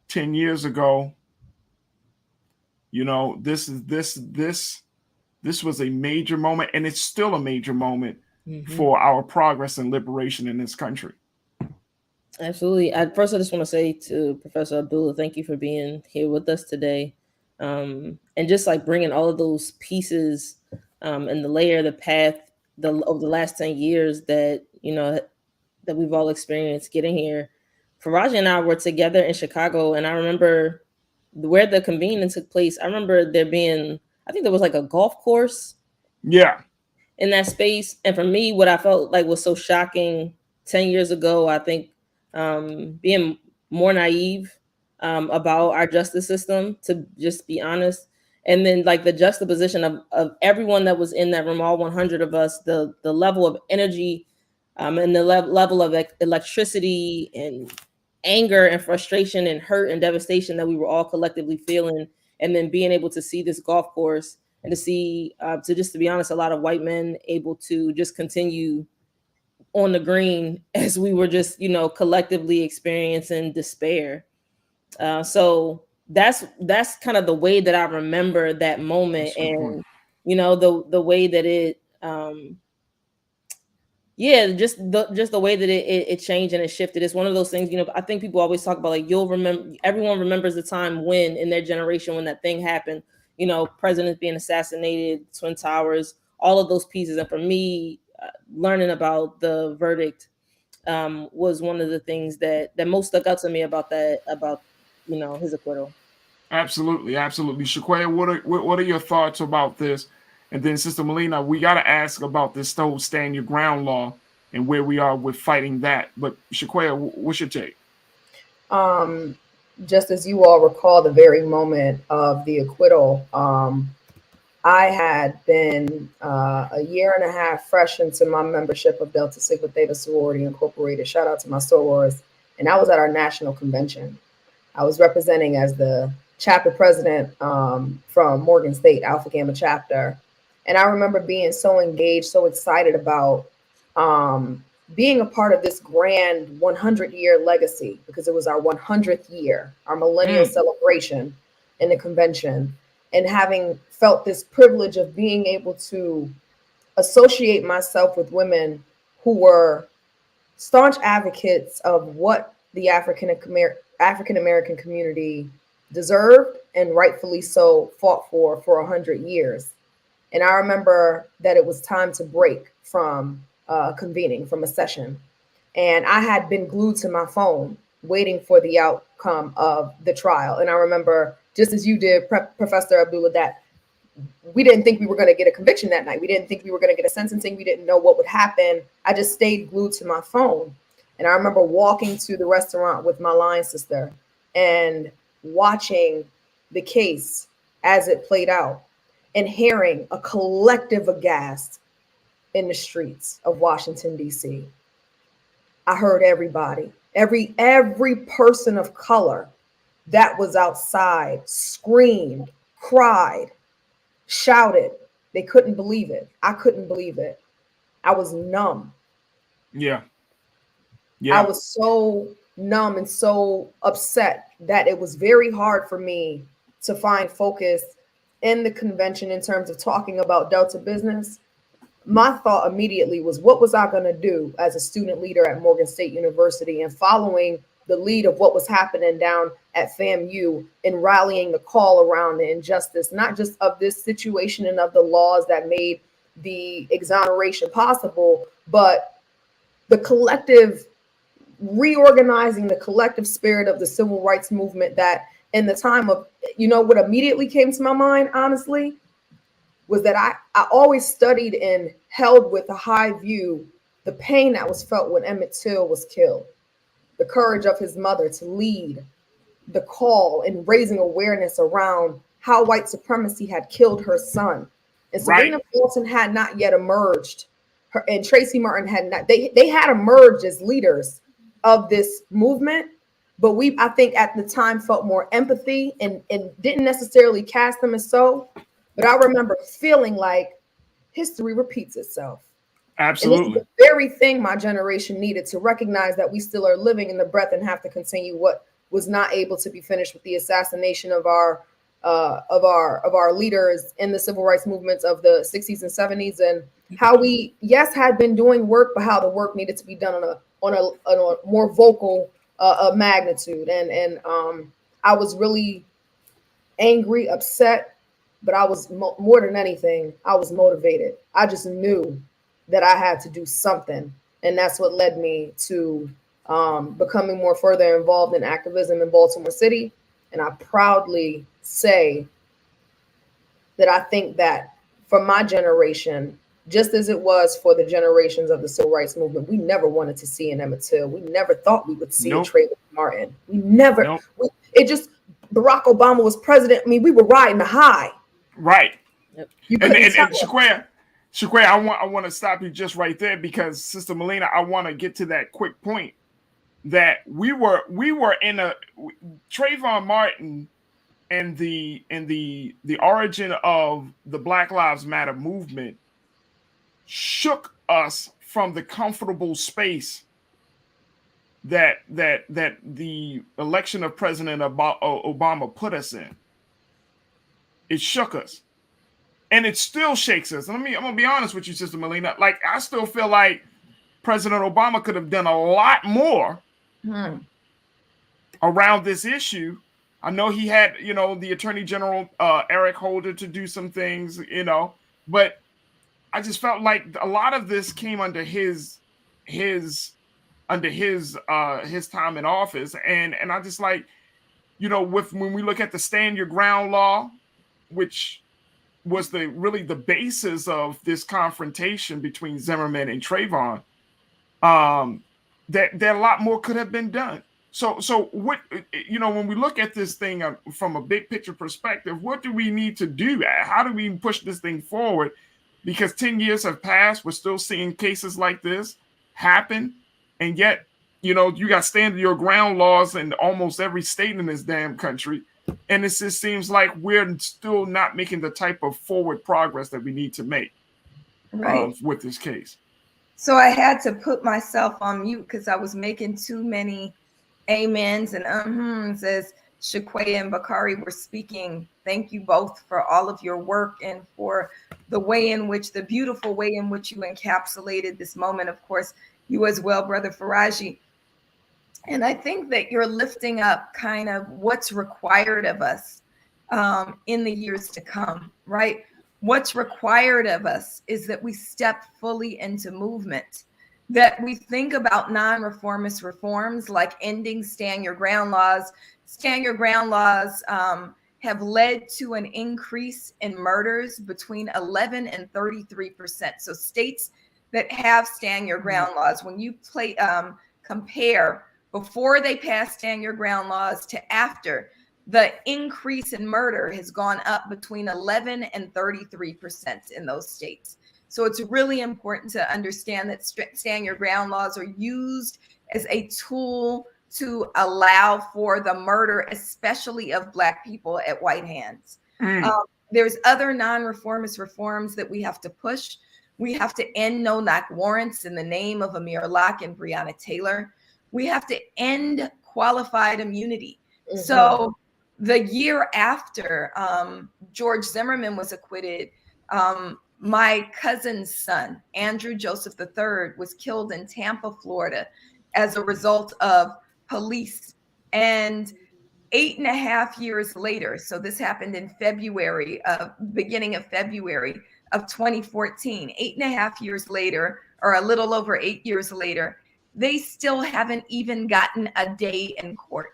10 years ago, this was a major moment, and it's still a major moment for our progress and liberation in this country. Absolutely. First, I just want to say to Professor Abdullah, thank you for being here with us today. And just like bringing all of those pieces and the layer, the path over the last 10 years that, that we've all experienced getting here. Farajii and I were together in Chicago, and I remember where the convening took place. I remember there being, I think there was like a golf course. Yeah. In that space. And for me, what I felt like was so shocking 10 years ago, I think being more naive about our justice system, to just be honest. And then like the juxtaposition of everyone that was in that room, all 100 of us, the level of energy and the level of electricity and anger and frustration and hurt and devastation that we were all collectively feeling. And then being able to see this golf course and to see, to be honest, a lot of white men able to just continue on the green as we were just, collectively experiencing despair. So that's kind of the way that I remember that moment. And, the way that it, just the way that it changed and it shifted. It's one of those things, I think people always talk about, like, everyone remembers the time when in their generation, when that thing happened, presidents being assassinated, Twin Towers, all of those pieces. And for me, learning about the verdict was one of the things that most stuck out to me about his acquittal. Absolutely. Shakwe, what are your thoughts about this? And then Sister Melina, we got to ask about this whole stand your ground law and where we are with fighting that. But Shakwe, what's your take? Just as you all recall, the very moment of the acquittal, I had been a year and a half fresh into my membership of Delta Sigma Theta Sorority Incorporated. Shout out to my sorors. And I was at our national convention. I was representing as the chapter president from Morgan State, Alpha Gamma chapter. And I remember being so engaged, so excited about being a part of this grand 100-year legacy, because it was our 100th year, our millennial celebration in the convention, and having felt this privilege of being able to associate myself with women who were staunch advocates of what the African American community deserved and rightfully so fought for 100 years. And I remember that it was time to break from convening, from a session. And I had been glued to my phone waiting for the outcome of the trial. And I remember, just as you did, Professor Abdullah, that we didn't think we were going to get a conviction that night. We didn't think we were going to get a sentencing. We didn't know what would happen. I just stayed glued to my phone. And I remember walking to the restaurant with my line sister and watching the case as it played out and hearing a collective aghast in the streets of Washington, D.C. I heard everybody, every person of color that was outside screamed, cried, shouted. They couldn't believe it. I couldn't believe it. I was numb. Yeah. I was so numb and so upset that it was very hard for me to find focus in the convention in terms of talking about Delta business. My thought immediately was, what was I going to do as a student leader at Morgan State University, and following the lead of what was happening down at FAMU and rallying the call around the injustice, not just of this situation and of the laws that made the exoneration possible, but the collective reorganizing, the collective spirit of the civil rights movement that in the time of, what immediately came to my mind, honestly, was that I always studied and held with a high view the pain that was felt when Emmett Till was killed, the courage of his mother to lead the call and raising awareness around how white supremacy had killed her son. And Serena Fulton had not yet emerged, and Tracy Martin had not. They had emerged as leaders of this movement, but I think at the time felt more empathy and didn't necessarily cast them as so. But I remember feeling like history repeats itself. Absolutely. And this is the very thing my generation needed, to recognize that we still are living in the breath and have to continue what was not able to be finished with the assassination of our leaders in the civil rights movements of the 60s and 70s, and how we, had been doing work, but how the work needed to be done on a more vocal magnitude. And I was really angry, upset, but I was more than anything, I was motivated. I just knew that I had to do something. And that's what led me to becoming more further involved in activism in Baltimore City. And I proudly say that I think that for my generation, just as it was for the generations of the civil rights movement, we never wanted to see an Emmett Till. We never thought we would see a Trayvon Martin. We never, Barack Obama was president. I mean, we were riding the high. Right. Yep. And Shaquay, I want to stop you just right there, because Sister Melina, I want to get to that quick point that we were in Trayvon Martin and the origin of the Black Lives Matter movement shook us from the comfortable space that the election of President Obama put us in. It shook us, and it still shakes us. I'm gonna be honest with you, Sister Melina. Like, I still feel like President Obama could have done a lot more around this issue. I know he had, the Attorney General Eric Holder to do some things, but I just felt like a lot of this came under his time in office, and I just like, when we look at the Stand Your Ground law, which was really the basis of this confrontation between Zimmerman and Trayvon, that a lot more could have been done. So what, when we look at this thing from a big picture perspective, what do we need to do? How do we push this thing forward? Because 10 years have passed, we're still seeing cases like this happen, and yet, you got Stand Your Ground laws in almost every state in this damn country. And it just seems like we're still not making the type of forward progress that we need to make with this case. So I had to put myself on mute because I was making too many amens and uhs as Shaquay and Bakari were speaking. Thank you both for all of your work and for the beautiful way in which you encapsulated this moment. Of course, you as well, Brother Farajii. And I think that you're lifting up kind of what's required of us in the years to come, right? What's required of us is that we step fully into movement, that we think about non-reformist reforms like ending stand your ground laws. Stand your ground laws have led to an increase in murders between 11 and 33%. So states that have stand your ground laws, when you compare before they passed stand your ground laws to after, the increase in murder has gone up between 11 and 33% in those states. So it's really important to understand that stand your ground laws are used as a tool to allow for the murder, especially of Black people, at white hands. There's other non-reformist reforms that we have to push. We have to end no-knock warrants in the name of Amir Locke and Breonna Taylor. We have to end qualified immunity. So the year after George Zimmerman was acquitted, my cousin's son, Andrew Joseph III, was killed in Tampa, Florida, as a result of police. And 8.5 years later, so this happened in beginning of February of 2014, 8.5 years later, or a little over 8 years later, they still haven't even gotten a day in court.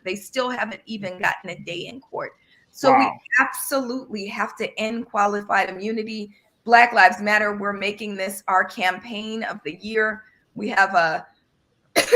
So we absolutely have to end qualified immunity. Black Lives Matter, we're making this our campaign of the year. We have a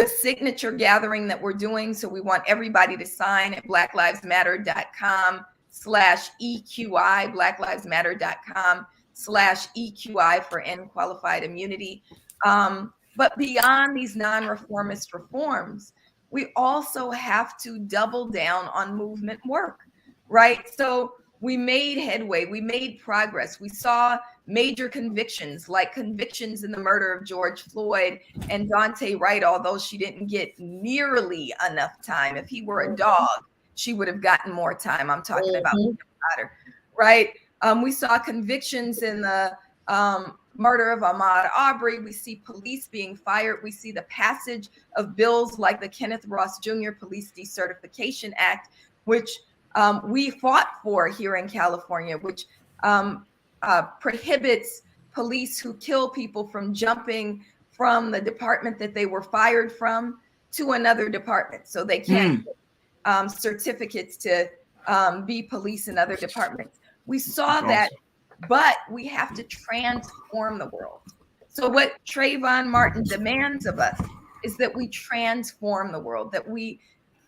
signature gathering that we're doing. So we want everybody to sign at blacklivesmatter.com/EQI, blacklivesmatter.com/EQI for end qualified immunity. But beyond these non-reformist reforms, we also have to double down on movement work, right? So we made headway, we made progress. We saw major convictions, like convictions in the murder of George Floyd and Daunte Wright, although she didn't get nearly enough time. If he were a dog, she would have gotten more time. I'm talking about Potter, right? We saw convictions in the murder of Ahmaud Arbery. We see police being fired. We see the passage of bills like the Kenneth Ross Jr. Police Decertification Act, which we fought for here in California, which prohibits police who kill people from jumping from the department that they were fired from to another department. So they can't get certificates to be police in other departments. We saw that, but we have to transform the world. So what Trayvon Martin demands of us is that we transform the world, that we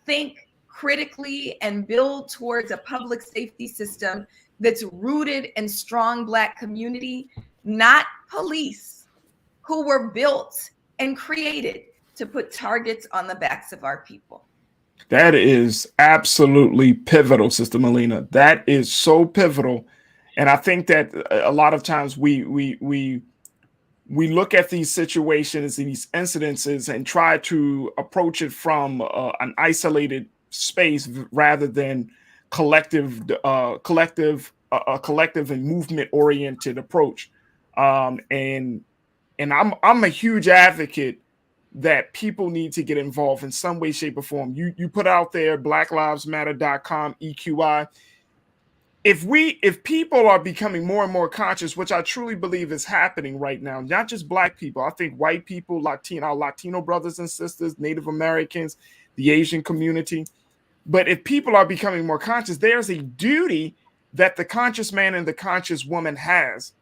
think critically and build towards a public safety system that's rooted in strong Black community, not police who were built and created to put targets on the backs of our people. That is absolutely pivotal, Sister Melina. That is so pivotal. And I think that a lot of times we look at these situations and these incidences and try to approach it from an isolated space rather than collective and movement oriented approach. And I'm a huge advocate that people need to get involved in some way, shape, or form. You put out there blacklivesmatter.com EQI. If people are becoming more and more conscious, which I truly believe is happening right now, not just Black people, I think white people, our Latino brothers and sisters, Native Americans, the Asian community. But if people are becoming more conscious, there's a duty that the conscious man and the conscious woman has.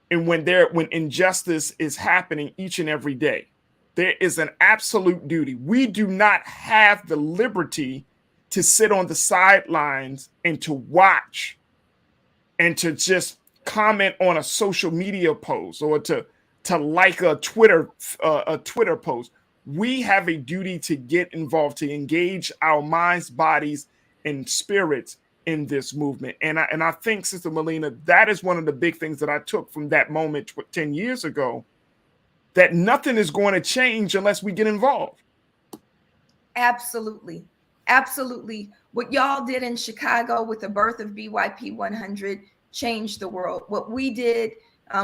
And when injustice is happening each and every day, there is an absolute duty. We do not have the liberty to sit on the sidelines and to watch and to just comment on a social media post or to like a Twitter post. We have a duty to get involved, to engage our minds, bodies, and spirits in this movement. And I think, Sister Melina, that is one of the big things that I took from that moment 10 years ago, that nothing is going to change unless we get involved. Absolutely. Absolutely. What y'all did in Chicago with the birth of BYP 100 changed the world. What we did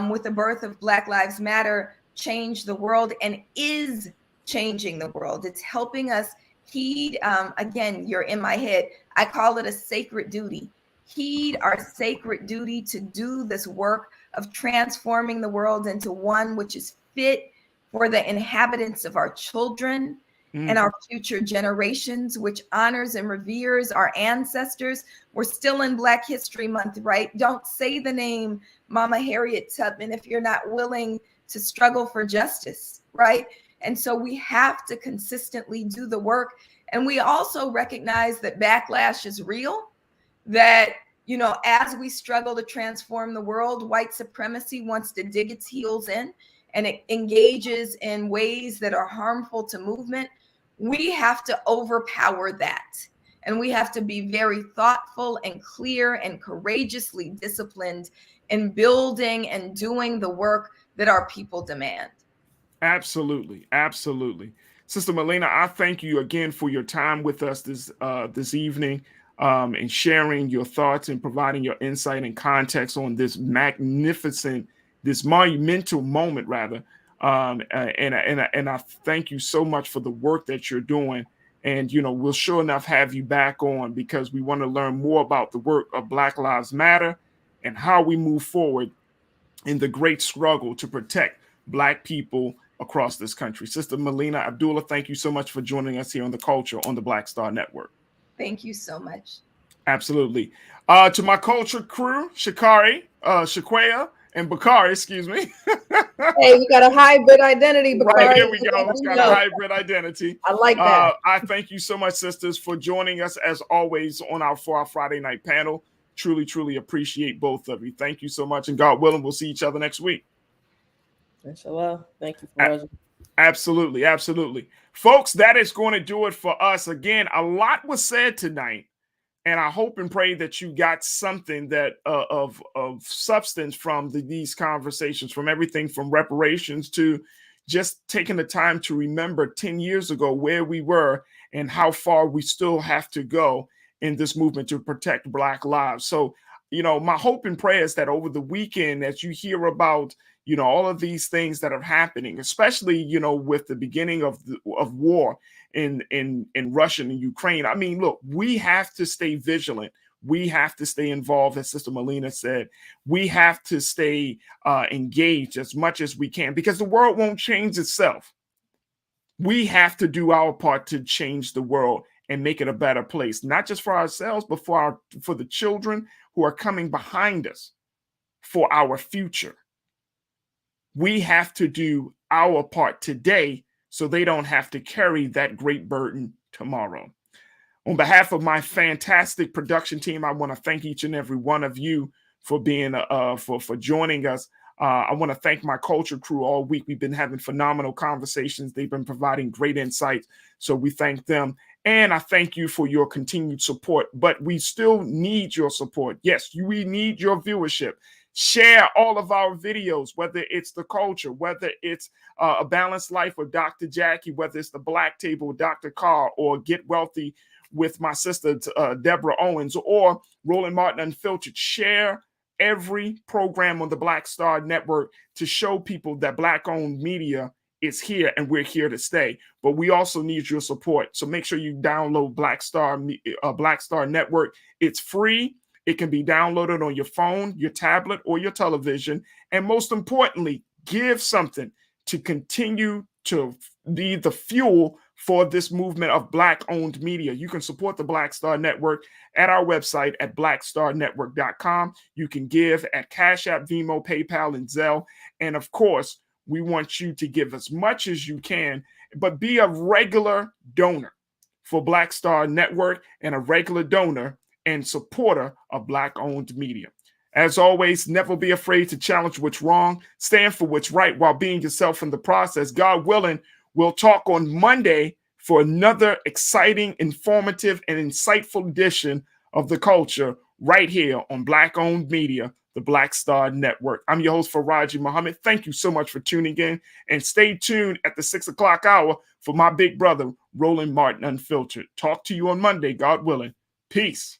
with the birth of Black Lives Matter changed the world and is changing the world. It's helping us heed, again, you're in my head, I call it a sacred duty. heed our sacred duty to do this work of transforming the world into one which is fit for the inhabitants of our children and our future generations, which honors and reveres our ancestors. We're still in Black History Month, right? Don't say the name Mama Harriet Tubman if you're not willing to struggle for justice, right? And so we have to consistently do the work. And we also recognize that backlash is real, that, you know, as we struggle to transform the world, white supremacy wants to dig its heels in, and it engages in ways that are harmful to movement. We have to overpower that. And we have to be very thoughtful and clear and courageously disciplined in building and doing the work that our people demand. Absolutely. Absolutely. Sister Melina, I thank you again for your time with us this evening, and sharing your thoughts and providing your insight and context on this magnificent, this monumental moment, rather. And I thank you so much for the work that you're doing. And, you know, we'll sure enough have you back on, because we want to learn more about the work of Black Lives Matter and how we move forward in the great struggle to protect Black people across this country. Sister Melina Abdullah, thank you so much for joining us here on The Culture on the Black Star Network. Thank you so much. Absolutely. To my culture crew, Shaquaya, and Bakari, excuse me. Hey, we got a hybrid identity, Bakari. Right, here we go. It's got a hybrid identity. I like that. I thank you so much, sisters, for joining us as always for our Friday night panel. Truly, truly appreciate both of you. Thank you so much. And God willing, we'll see each other next week. Inshallah. Thank you, Farajii. Absolutely. Absolutely. Folks, that is going to do it for us. Again, a lot was said tonight, and I hope and pray that you got something that of substance from these conversations, from everything from reparations to just taking the time to remember 10 years ago where we were and how far we still have to go in this movement to protect Black lives. So, you know, my hope and prayer is that over the weekend, as you hear about, you know, all of these things that are happening, especially, you know, with the beginning of war in Russia and Ukraine. I mean, look, we have to stay vigilant. We have to stay involved, as Sister Melina said. We have to stay engaged as much as we can, because the world won't change itself. We have to do our part to change the world and make it a better place, not just for ourselves, but for the children who are coming behind us, for our future. We have to do our part today so they don't have to carry that great burden tomorrow. On behalf of my fantastic production team, I want to thank each and every one of you for being for joining us. I want to thank my culture crew all week. We've been having phenomenal conversations. They've been providing great insights, so we thank them. And I thank you for your continued support. But we still need your support. Yes, we need your viewership. Share all of our videos, whether it's The Culture, whether it's A Balanced Life with Dr. Jackie, whether it's The Black Table with Dr. Carr, or Get Wealthy with my sister Deborah Owens, or Roland Martin Unfiltered. Share every program on the Black Star Network to show people that Black-owned media is here and we're here to stay. But we also need your support. So make sure you download Black Star Network. It's free. It can be downloaded on your phone, your tablet, or your television. And most importantly, give something to continue to be the fuel for this movement of Black-owned media. You can support the Black Star Network at our website at blackstarnetwork.com. You can give at Cash App, Venmo, PayPal, and Zelle. And of course, we want you to give as much as you can, but be a regular donor for Black Star Network and a regular donor and supporter of Black-owned media. As always, never be afraid to challenge what's wrong, stand for what's right while being yourself in the process. God willing, we'll talk on Monday for another exciting, informative, and insightful edition of The Culture right here on Black-owned media, the Black Star Network. I'm your host, Farajii Muhammad. Thank you so much for tuning in, and stay tuned at the 6 o'clock hour for my big brother, Roland Martin Unfiltered. Talk to you on Monday, God willing. Peace.